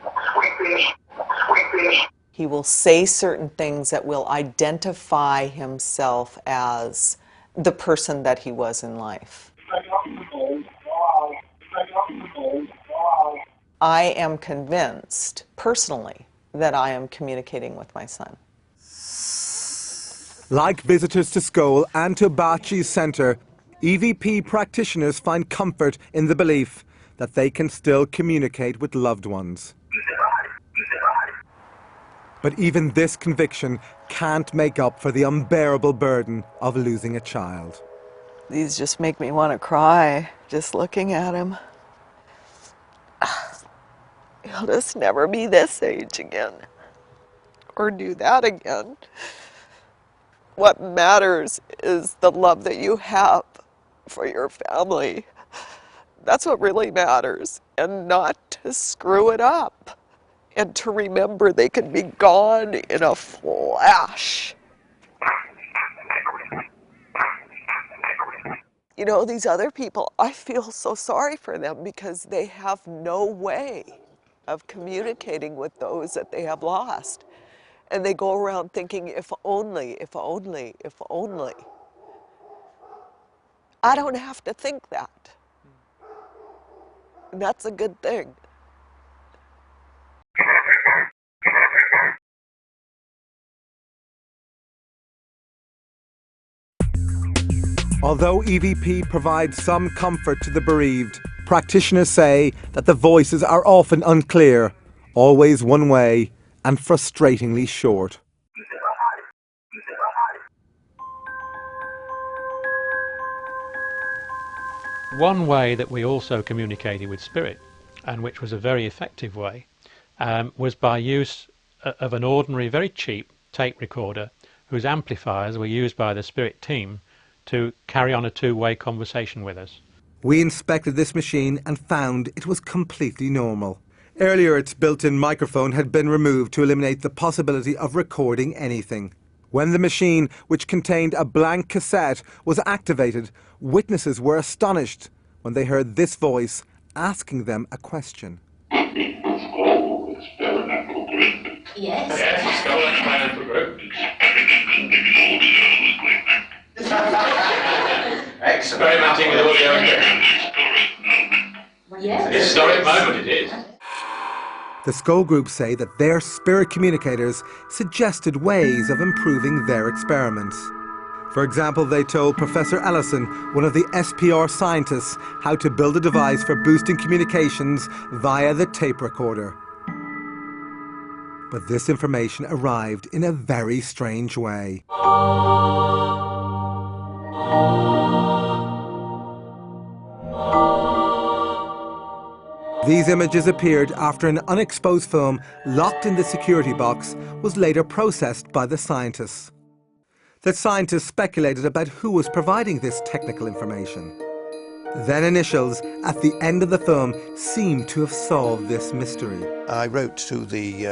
He will say certain things that will identify himself as the person that he was in life. I am convinced, personally, that I am communicating with my son. Like visitors to Scole and to Bachi's centre, EVP practitioners find comfort in the belief that they can still communicate with loved ones. But even this conviction can't make up for the unbearable burden of losing a child. These just make me want to cry, just looking at him. He'll just never be this age again or do that again. What matters is the love that you have for your family. That's what really matters, and not to screw it up, and to remember they can be gone in a flash. You know, these other people, I feel so sorry for them because they have no way of communicating with those that they have lost. And they go around thinking, if only, if only, if only. I don't have to think that. And that's a good thing. Although EVP provides some comfort to the bereaved, practitioners say that the voices are often unclear, always one way, and frustratingly short. One way that we also communicated with spirit, and which was a very effective way, was by use of an ordinary, very cheap tape recorder whose amplifiers were used by the spirit team to carry on a two-way conversation with us. We inspected this machine and found it was completely normal. Earlier, its built-in microphone had been removed to eliminate the possibility of recording anything. When the machine, which contained a blank cassette, was activated, witnesses were astonished when they heard this voice asking them a question. Scole Experimental Group. Yes. Yes, Scole Experimental Group. Experimenting with audio equipment. Yes. Historic moment it is. The Scole Group say that their spirit communicators suggested ways of improving their experiments. For example, they told Professor Ellison, one of the SPR scientists, how to build a device for boosting communications via the tape recorder. But this information arrived in a very strange way. These images appeared after an unexposed film locked in the security box was later processed by the scientists. The scientists speculated about who was providing this technical information. Then initials at the end of the film seemed to have solved this mystery. I wrote to the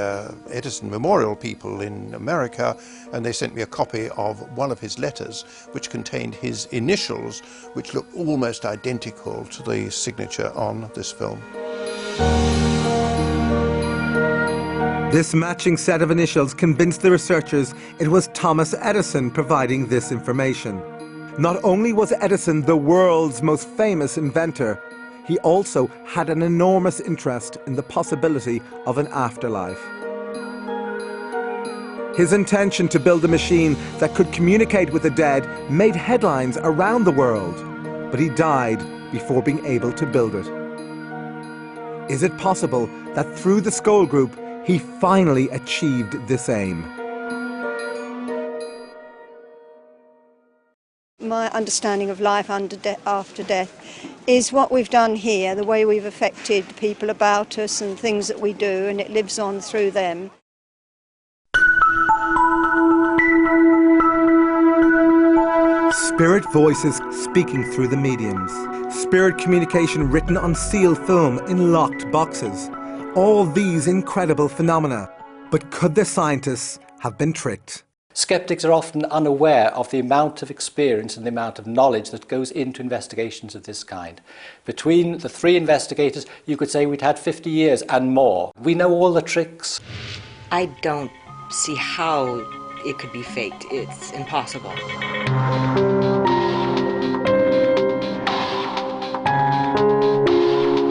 Edison Memorial people in America, and they sent me a copy of one of his letters which contained his initials, which looked almost identical to the signature on this film. This matching set of initials convinced the researchers it was Thomas Edison providing this information. Not only was Edison the world's most famous inventor, he also had an enormous interest in the possibility of an afterlife. His intention to build a machine that could communicate with the dead made headlines around the world, but he died before being able to build it. Is it possible that through the Scole Group, he finally achieved this aim? My understanding of life after death is what we've done here, the way we've affected people about us and things that we do, and it lives on through them. Spirit voices speaking through the mediums. Spirit communication written on sealed film in locked boxes. All these incredible phenomena. But could the scientists have been tricked? Skeptics are often unaware of the amount of experience and the amount of knowledge that goes into investigations of this kind. Between the three investigators, you could say we'd had 50 years and more. We know all the tricks. I don't see how it could be faked. It's impossible.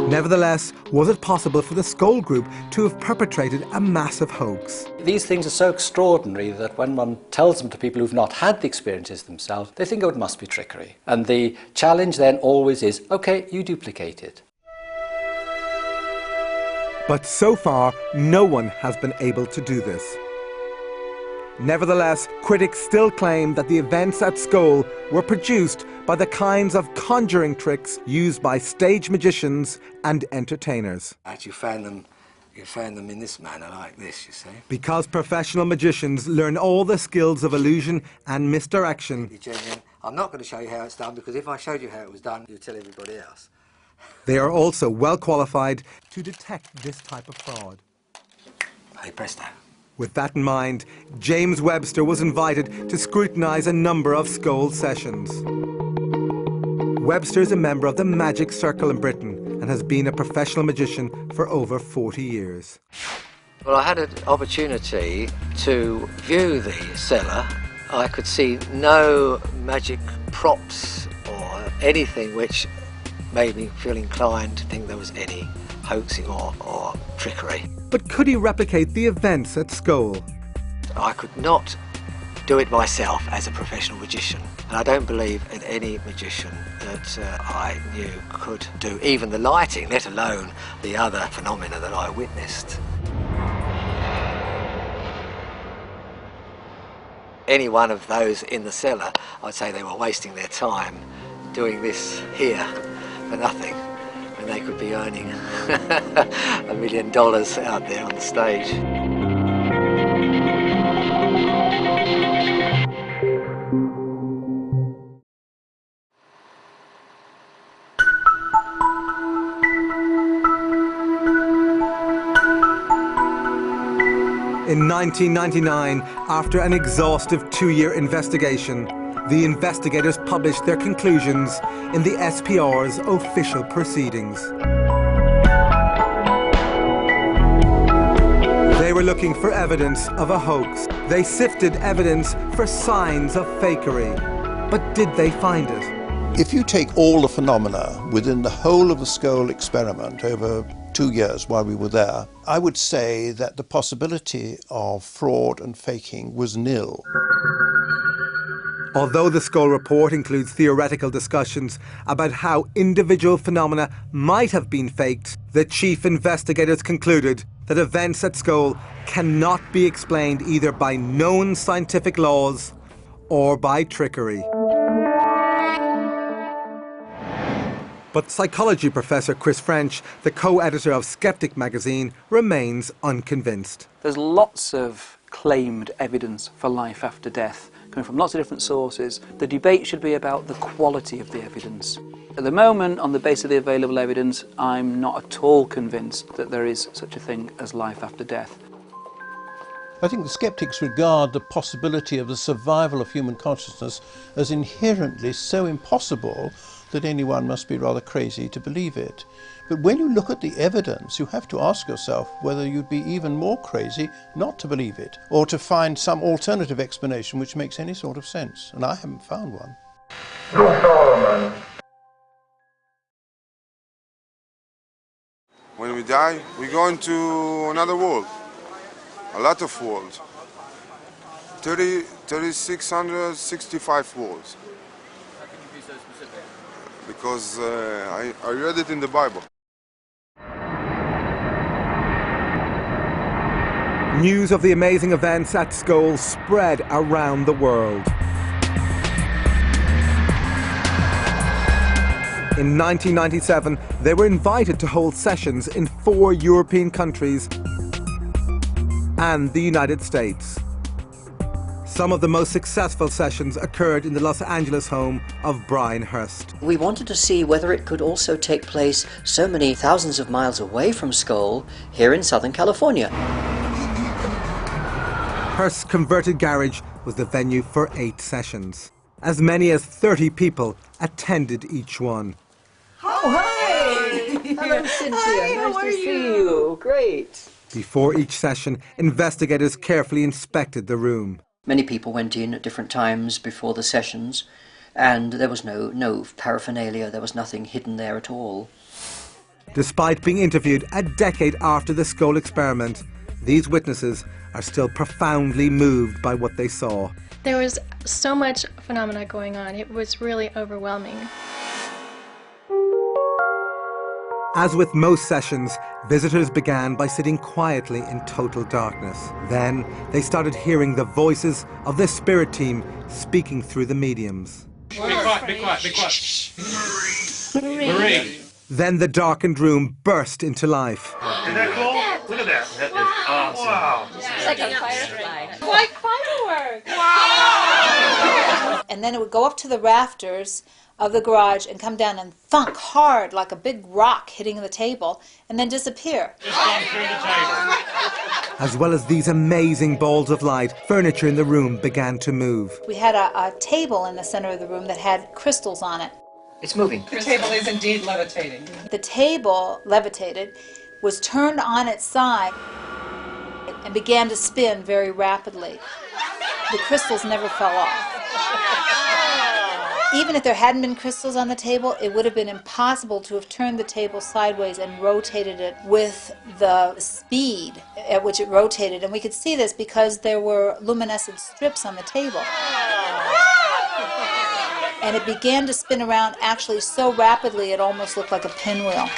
Nevertheless, was it possible for the Scole Group to have perpetrated a massive hoax? These things are so extraordinary that when one tells them to people who've not had the experiences themselves, they think, oh, it must be trickery. And the challenge then always is, okay, you duplicate it. But so far, no one has been able to do this. Nevertheless, critics still claim that the events at Scole were produced by the kinds of conjuring tricks used by stage magicians and entertainers. You find them You found them in this manner, like this, you see. Because professional magicians learn all the skills of illusion and misdirection, Be genuine. I'm not going to show you how it's done, because if I showed you how it was done, you'd tell everybody else. they are also well qualified to detect this type of fraud. Hey, presto. With that in mind, James Webster was invited to scrutinise a number of Scole sessions. Webster is a member of the Magic Circle in Britain and has been a professional magician for over 40 years. Well, I had an opportunity to view the cellar. I could see no magic props or anything which made me feel inclined to think there was any hoaxing or trickery. But could he replicate the events at Scole? I could not do it myself as a professional magician, and I don't believe in any magician that I knew could do even the lighting, let alone the other phenomena that I witnessed. Any one of those in the cellar, I'd say they were wasting their time doing this here for nothing, when they could be earning $1 million out there on the stage. In 1999, after an exhaustive 2-year investigation, the investigators published their conclusions in the SPR's official proceedings. They were looking for evidence of a hoax. They sifted evidence for signs of fakery. But did they find it? If you take all the phenomena within the whole of the Scole experiment over 2 years while we were there, I would say that the possibility of fraud and faking was nil. Although the Scole report includes theoretical discussions about how individual phenomena might have been faked, the chief investigators concluded that events at Scole cannot be explained either by known scientific laws or by trickery. But psychology professor Chris French, the co-editor of Skeptic magazine, remains unconvinced. There's lots of claimed evidence for life after death, coming from lots of different sources. The debate should be about the quality of the evidence. At the moment, on the basis of the available evidence, I'm not at all convinced that there is such a thing as life after death. I think the skeptics regard the possibility of the survival of human consciousness as inherently so impossible that anyone must be rather crazy to believe it. But when you look at the evidence, you have to ask yourself whether you'd be even more crazy not to believe it, or to find some alternative explanation which makes any sort of sense. And I haven't found one. When we die, we go into another world. A lot of worlds. 3,665 worlds. How can you be so specific? Because I read it in the Bible. News of the amazing events at Scole spread around the world. In 1997, they were invited to hold sessions in 4 European countries and the United States. Some of the most successful sessions occurred in the Los Angeles home of Brian Hurst. We wanted to see whether it could also take place so many thousands of miles away from Scole, here in Southern California. Hurst's converted garage was the venue for 8 sessions. As many as 30 people attended each one. Oh, hi! Hello, Cynthia. Hi, nice how to are see you? you. Great. Before each session, investigators carefully inspected the room. Many people went in at different times before the sessions, and there was no paraphernalia, there was nothing hidden there at all. Despite being interviewed a decade after the Scole experiment, these witnesses are still profoundly moved by what they saw. There was so much phenomena going on, it was really overwhelming. As with most sessions, visitors began by sitting quietly in total darkness. Then they started hearing the voices of the spirit team speaking through the mediums. Be quiet, be quiet, be quiet. Marie. Then the darkened room burst into life. Is that cool? Look at that. That is awesome. Wow. It's like a firefly. Like fireworks. Wow. And then it would go up to the rafters of the garage and come down and thunk hard like a big rock hitting the table and then disappear. Just gone through the table. As well as these amazing balls of light, furniture in the room began to move. We had a table in the center of the room that had crystals on it. It's moving. The table is indeed levitating. The table levitated, was turned on its side, and began to spin very rapidly. The crystals never fell off. Even if there hadn't been crystals on the table, it would have been impossible to have turned the table sideways and rotated it with the speed at which it rotated. And we could see this because there were luminescent strips on the table. And it began to spin around actually so rapidly it almost looked like a pinwheel.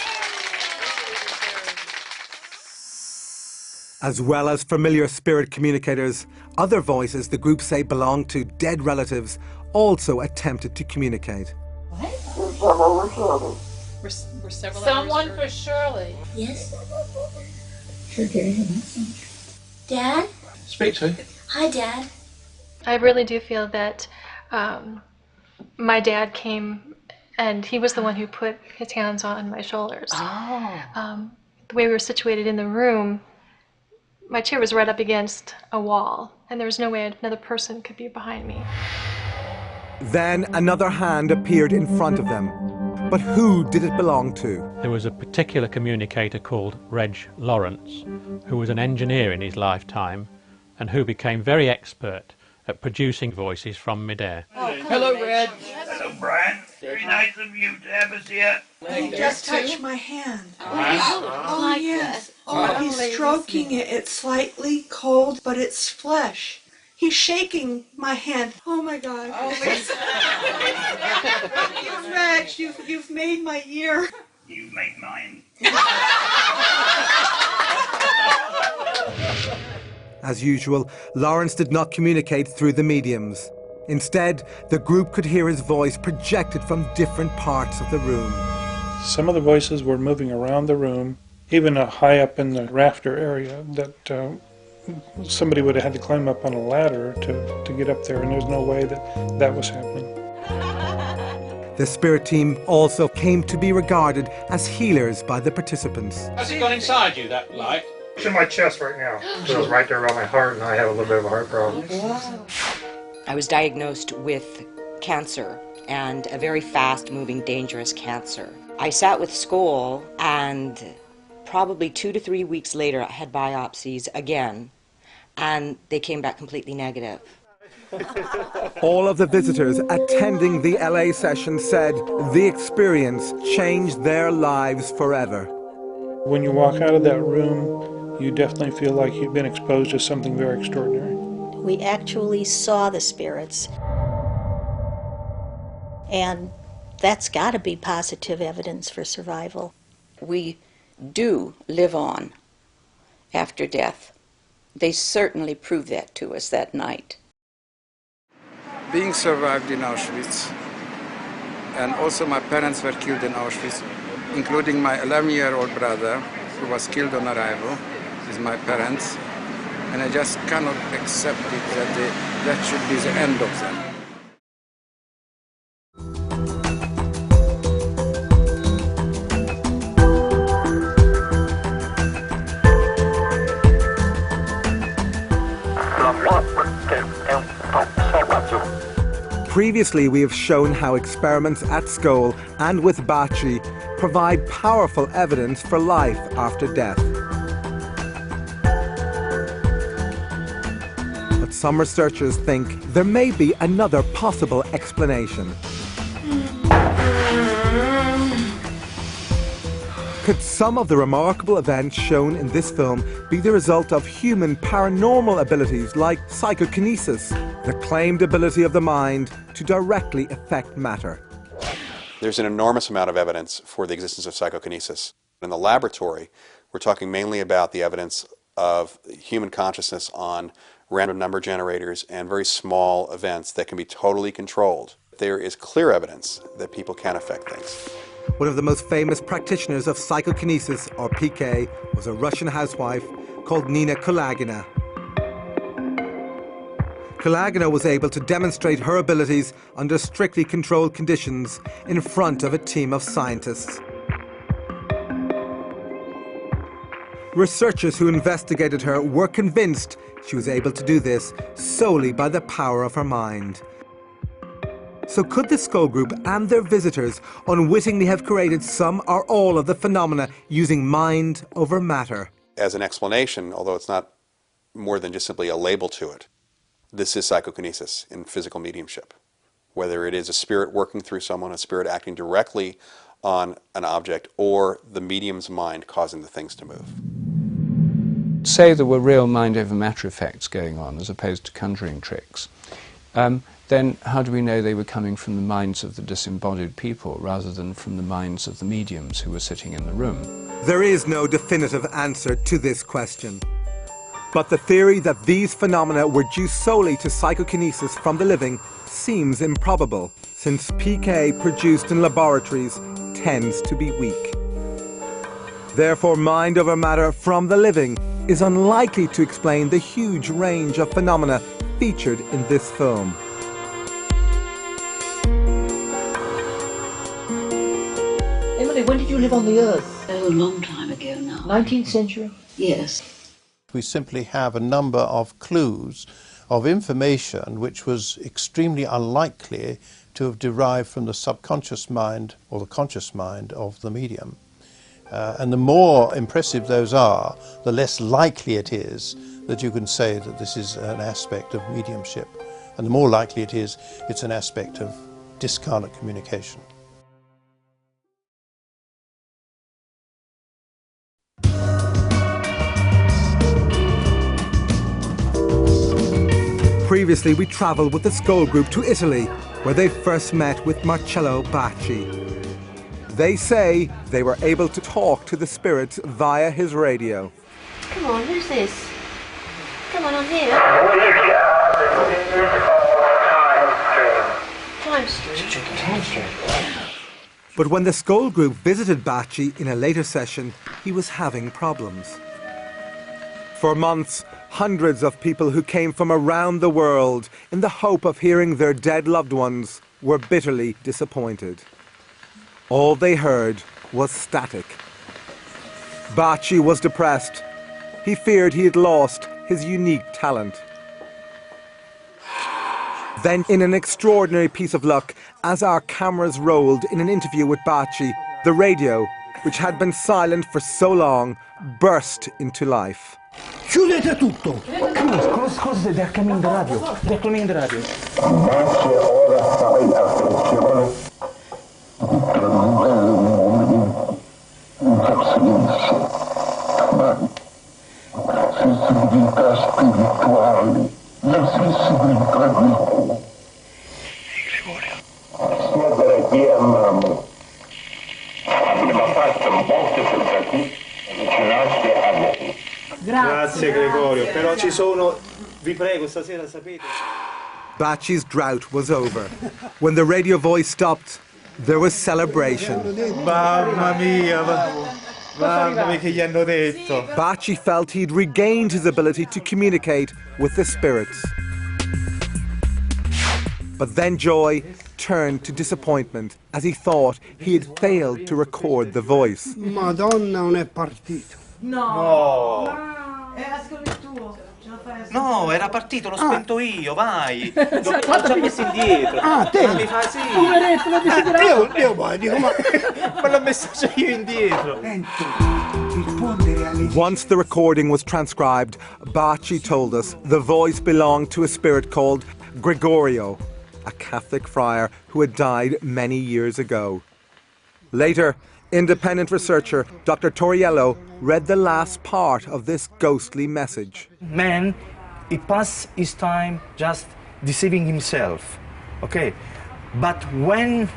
As well as familiar spirit communicators, other voices the group say belong to dead relatives also attempted to communicate. We're several Someone for Shirley. Yes? Dad? Speak to him. Hi, Dad. I really do feel that my dad came and he was the one who put his hands on my shoulders. Oh. The way we were situated in the room, my chair was right up against a wall, and there was no way another person could be behind me. Then another hand appeared in front of them. But who did it belong to? There was a particular communicator called Reg Lawrence, who was an engineer in his lifetime and who became very expert at producing voices from midair. Hello, Red. Hello, Brian. Very nice of you to have us here. He just touched my hand. Oh, Yes. Oh, he's stroking it. It's slightly cold, but it's flesh. He's shaking my hand. Oh my God. Reg, you've made my year. You make mine. As usual, Lawrence did not communicate through the mediums. Instead, the group could hear his voice projected from different parts of the room. Some of the voices were moving around the room, even high up in the rafter area, that somebody would have had to climb up on a ladder to get up there, and there's no way that was happening. The spirit team also came to be regarded as healers by the participants. Has it gone inside you, that light? It's in my chest right now. So it's right there around my heart, and I have a little bit of a heart problem. I was diagnosed with cancer, and a very fast-moving, dangerous cancer. I sat with Scole, and probably 2 to 3 weeks later, I had biopsies again, and they came back completely negative. All of the visitors attending the LA session said the experience changed their lives forever. When you walk out of that room, you definitely feel like you've been exposed to something very extraordinary. We actually saw the spirits. And that's got to be positive evidence for survival. We do live on after death. They certainly proved that to us that night. Being survived in Auschwitz, and also my parents were killed in Auschwitz, including my 11-year-old brother, who was killed on arrival with my parents, and I just cannot accept it that that should be the end of them. Previously, we have shown how experiments at Scole and with Bachi provide powerful evidence for life after death. But some researchers think there may be another possible explanation. Could some of the remarkable events shown in this film be the result of human paranormal abilities like psychokinesis, the claimed ability of the mind to directly affect matter? There's an enormous amount of evidence for the existence of psychokinesis. In the laboratory, we're talking mainly about the evidence of human consciousness on random number generators and very small events that can be totally controlled. There is clear evidence that people can affect things. One of the most famous practitioners of psychokinesis, or PK, was a Russian housewife called Nina Kulagina. Kulagina was able to demonstrate her abilities under strictly controlled conditions in front of a team of scientists. Researchers who investigated her were convinced she was able to do this solely by the power of her mind. So could the Scole Group and their visitors unwittingly have created some or all of the phenomena using mind over matter? As an explanation, although it's not more than just simply a label to it, this is psychokinesis in physical mediumship. Whether it is a spirit working through someone, a spirit acting directly on an object, or the medium's mind causing the things to move. Say there were real mind over matter effects going on as opposed to conjuring tricks, then how do we know they were coming from the minds of the disembodied people rather than from the minds of the mediums who were sitting in the room? There is no definitive answer to this question. But the theory that these phenomena were due solely to psychokinesis from the living seems improbable, since PK produced in laboratories tends to be weak. Therefore, mind over matter from the living is unlikely to explain the huge range of phenomena featured in this film. Emily, when did you live on the Earth? Oh, a long time ago now. 19th century? Yes. We simply have a number of clues of information which was extremely unlikely to have derived from the subconscious mind or the conscious mind of the medium. And the more impressive those are, the less likely it is that you can say that this is an aspect of mediumship. And the more likely it is, it's an aspect of discarnate communication. Previously, we travelled with the Scole Group to Italy, where they first met with Marcello Bacci. They say they were able to talk to the spirits via his radio. Come on, who's this? Come on, I'm here. Time stream. Time stream. But when the Scole Group visited Bacci in a later session, he was having problems. For months, hundreds of people who came from around the world in the hope of hearing their dead loved ones were bitterly disappointed. All they heard was static. Bacci was depressed. He feared he had lost his unique talent. Then, in an extraordinary piece of luck, as our cameras rolled in an interview with Bacci, the radio, which had been silent for so long, burst into life. Chiudete tutto! Cosa they're coming in the radio? They're coming in the radio. Grazie Gregorio, però ci sono, vi prego, stasera sapete. Bacci's drought was over. When the radio voice stopped, there was celebration. Mamma mia, mamma mia che gli hanno detto. Bacci felt he'd regained his ability to communicate with the spirits. But then joy turned to disappointment as he thought he had failed to record the voice. Madonna, non è partito. No. No, era partito, l'ho spento io, vai. L'ho già messo indietro. Ah, te? Mi fa sì. Poveretto, l'ho messo io poi, dico, ma l'ho messo io indietro. Once the recording was transcribed, Bacci told us the voice belonged to a spirit called Gregorio, a Catholic friar who had died many years ago. Later, independent researcher Dr. Toriello read the last part of this ghostly message. Man, he passed his time just deceiving himself, okay? But when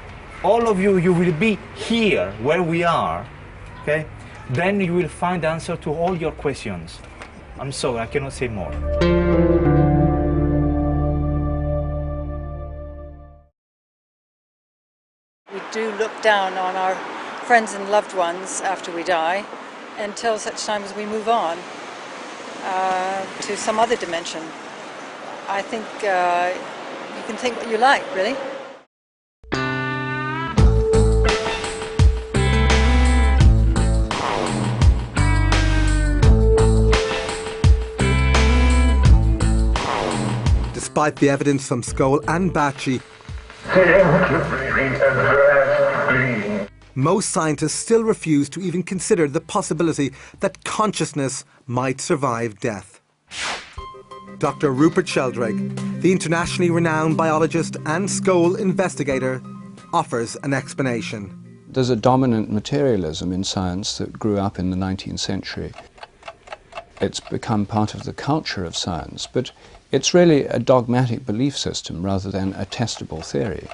all of you will be here, where we are, okay? Then you will find the answer to all your questions. I'm sorry, I cannot say more. We do look down on our friends and loved ones after we die, until such time as we move on to some other dimension. I think you can think what you like, really. Despite the evidence from Scole and Batchy, most scientists still refuse to even consider the possibility that consciousness might survive death. Dr. Rupert Sheldrake, the internationally renowned biologist and Scole investigator, offers an explanation. There's a dominant materialism in science that grew up in the 19th century. It's become part of the culture of science, but it's really a dogmatic belief system rather than a testable theory.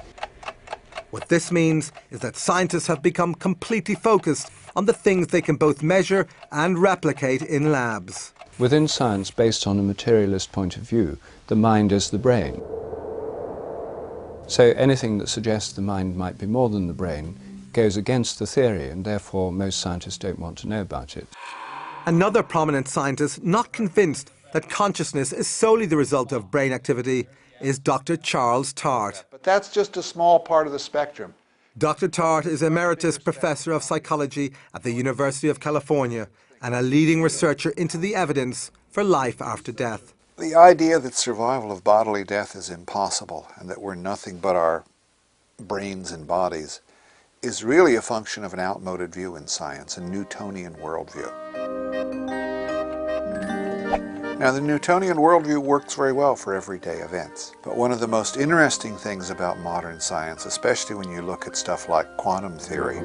What this means is that scientists have become completely focused on the things they can both measure and replicate in labs. Within science, based on a materialist point of view, the mind is the brain. So anything that suggests the mind might be more than the brain goes against the theory, and therefore most scientists don't want to know about it. Another prominent scientist not convinced that consciousness is solely the result of brain activity is Dr. Charles Tart. But that's just a small part of the spectrum. Dr. Tart is Emeritus Professor of Psychology at the University of California and a leading researcher into the evidence for life after death. The idea that survival of bodily death is impossible and that we're nothing but our brains and bodies is really a function of an outmoded view in science, a Newtonian worldview. Now, the Newtonian worldview works very well for everyday events, but one of the most interesting things about modern science, especially when you look at stuff like quantum theory,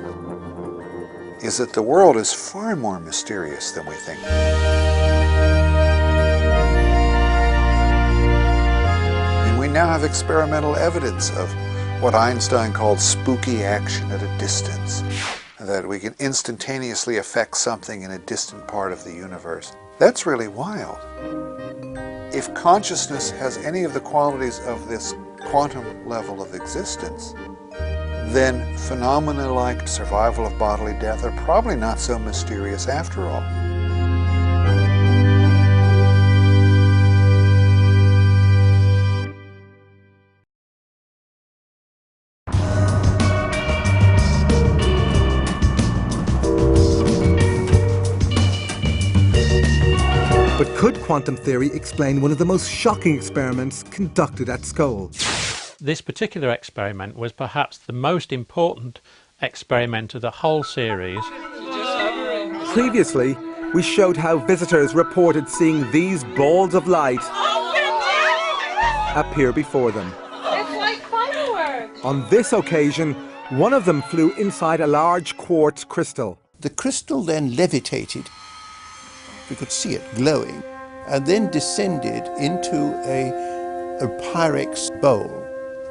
is that the world is far more mysterious than we think. And we now have experimental evidence of what Einstein called spooky action at a distance, that we can instantaneously affect something in a distant part of the universe. That's really wild. If consciousness has any of the qualities of this quantum level of existence, then phenomena like survival of bodily death are probably not so mysterious after all. But could quantum theory explain one of the most shocking experiments conducted at Scole? This particular experiment was perhaps the most important experiment of the whole series. Previously, we showed how visitors reported seeing these balls of light appear before them. It's like fireworks. On this occasion, one of them flew inside a large quartz crystal. The crystal then levitated. We could see it glowing, and then descended into a Pyrex bowl.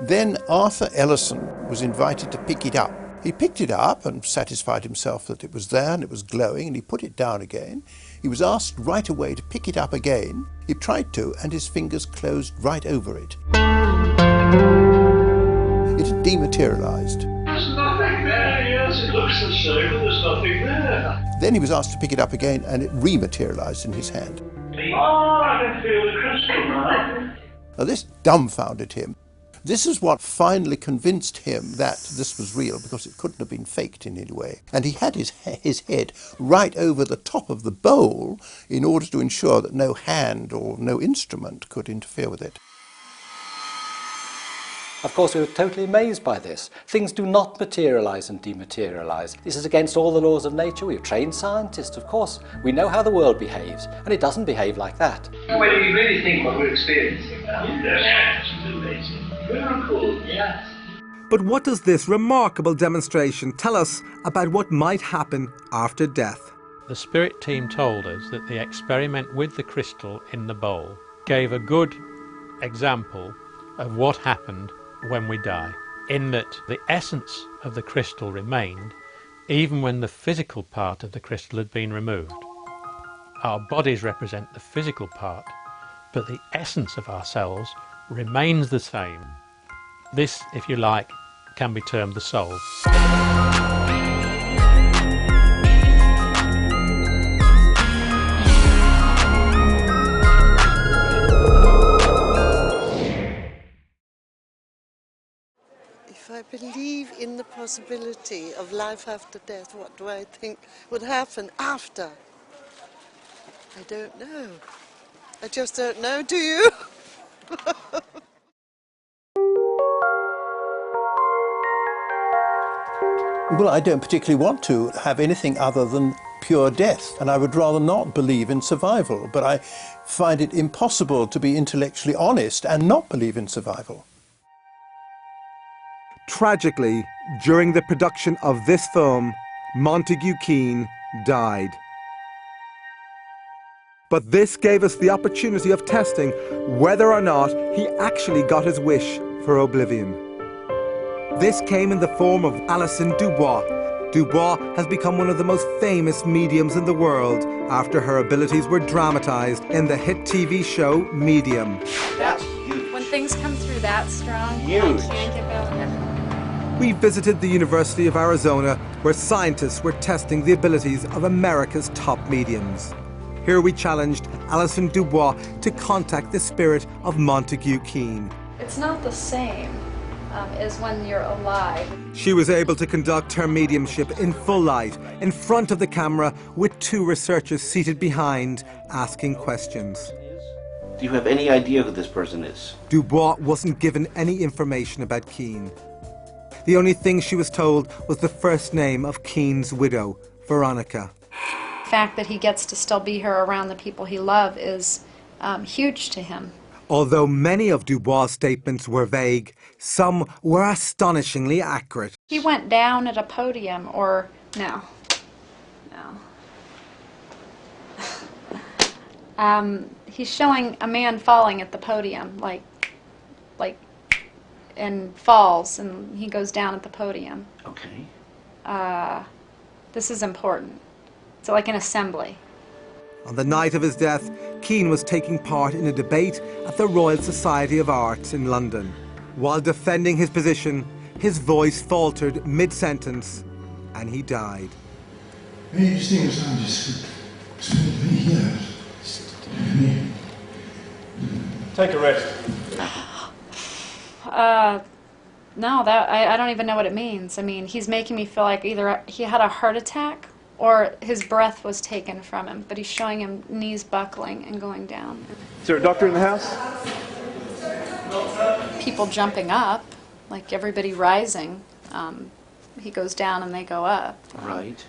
Then Arthur Ellison was invited to pick it up. He picked it up and satisfied himself that it was there and it was glowing, and he put it down again. He was asked right away to pick it up again. He tried to, and his fingers closed right over it. It had dematerialized. There's nothing there, yes, it looks the same, but there's nothing there. Then he was asked to pick it up again, and it rematerialized in his hand. Oh, I can feel the crystal now. Now this dumbfounded him. This is what finally convinced him that this was real, because it couldn't have been faked in any way. And he had his head right over the top of the bowl in order to ensure that no hand or no instrument could interfere with it. Of course, we were totally amazed by this. Things do not materialize and dematerialize. This is against all the laws of nature. We are trained scientists, of course. We know how the world behaves, and it doesn't behave like that. Well, you really think what we're experiencing now? Yes, absolutely. Miracle, yes. But what does this remarkable demonstration tell us about what might happen after death? The spirit team told us that the experiment with the crystal in the bowl gave a good example of what happened when we die, in that the essence of the crystal remained even when the physical part of the crystal had been removed. Our bodies represent the physical part, but the essence of ourselves remains the same. This, if you like, can be termed the soul. believe in the possibility of life after death? What do I think would happen after? I don't know. I just don't know, do you? Well, I don't particularly want to have anything other than pure death, and I would rather not believe in survival, but I find it impossible to be intellectually honest and not believe in survival. Tragically, during the production of this film, Montague Keen died. But this gave us the opportunity of testing whether or not he actually got his wish for oblivion. This came in the form of Alison Dubois. Dubois has become one of the most famous mediums in the world after her abilities were dramatized in the hit TV show Medium. That's huge. When things come through that strong, Huge. I can't get out. We visited the University of Arizona, where scientists were testing the abilities of America's top mediums. Here we challenged Alison Dubois to contact the spirit of Montague Keen. It's not the same as when you're alive. She was able to conduct her mediumship in full light, in front of the camera, with two researchers seated behind, asking questions. Do you have any idea who this person is? Dubois wasn't given any information about Keen. The only thing she was told was the first name of Keen's widow, Veronica. The fact that he gets to still be here around the people he loves is huge to him. Although many of Dubois' statements were vague, some were astonishingly accurate. He went down at a podium, or no. He's showing a man falling at the podium, like, and falls, and he goes down at the podium. Okay. This is important. It's like an assembly. On the night of his death, Keen was taking part in a debate at the Royal Society of Arts in London. While defending his position, his voice faltered mid-sentence, and he died. Many distinguished scientists spent many years. Take a rest. No, I don't even know what it means. I mean, he's making me feel like either he had a heart attack or his breath was taken from him, but he's showing him knees buckling and going down. Is there a doctor in the house? People jumping up, like everybody rising. He goes down and they go up. Right.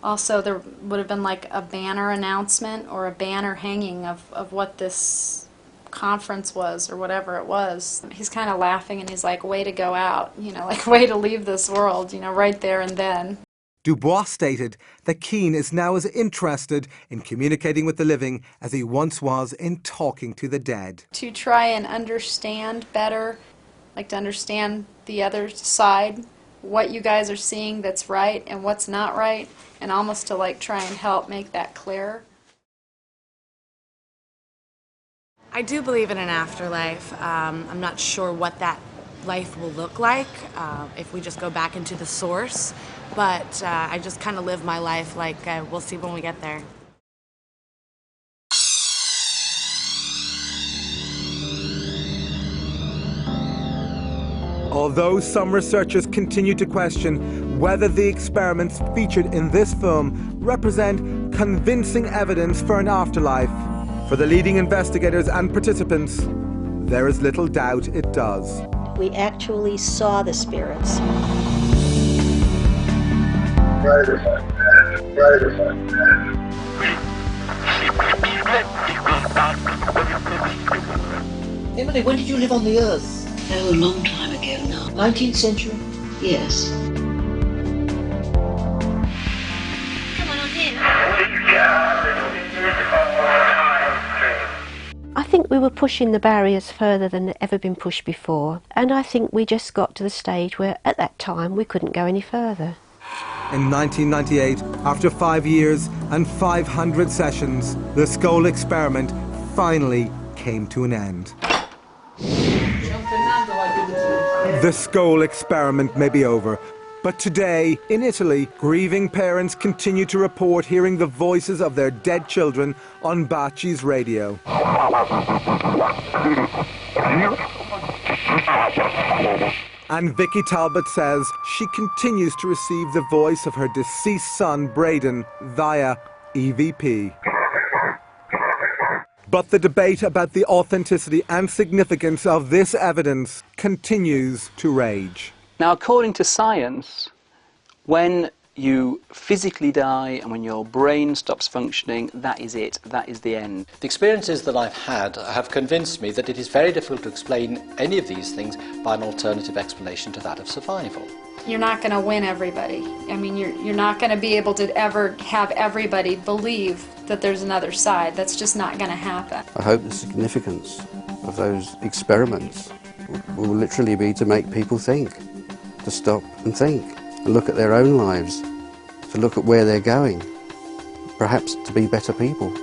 Also, there would have been like a banner announcement or a banner hanging of what this conference was or whatever it was. He's kind of laughing and he's like, way to go out, you know, like way to leave this world, you know, right there and then. Dubois stated that Keen is now as interested in communicating with the living as he once was in talking to the dead. To try and understand better, like to understand the other side, what you guys are seeing that's right and what's not right, and almost to like try and help make that clearer. I do believe in an afterlife. I'm not sure what that life will look like if we just go back into the source, but I just kind of live my life like we'll see when we get there. Although some researchers continue to question whether the experiments featured in this film represent convincing evidence for an afterlife, for the leading investigators and participants, there is little doubt it does. We actually saw the spirits. Emily, when did you live on the Earth? Oh, a long time ago now. 19th century? Yes. Come on in. I think we were pushing the barriers further than they'd ever been pushed before, and I think we just got to the stage where at that time we couldn't go any further. In 1998, after 5 years and 500 sessions, the Scole Experiment finally came to an end. The Scole Experiment may be over, but today, in Italy, grieving parents continue to report hearing the voices of their dead children on Baci's radio. And Vicky Talbot says she continues to receive the voice of her deceased son, Braden, via EVP. But the debate about the authenticity and significance of this evidence continues to rage. Now, according to science, when you physically die and when your brain stops functioning, that is it. That is the end. The experiences that I've had have convinced me that it is very difficult to explain any of these things by an alternative explanation to that of survival. You're not going to win everybody. I mean, you're not going to be able to ever have everybody believe that there's another side. That's just not going to happen. I hope the significance of those experiments will literally be to make people think, to stop and think, and look at their own lives, to look at where they're going, perhaps to be better people.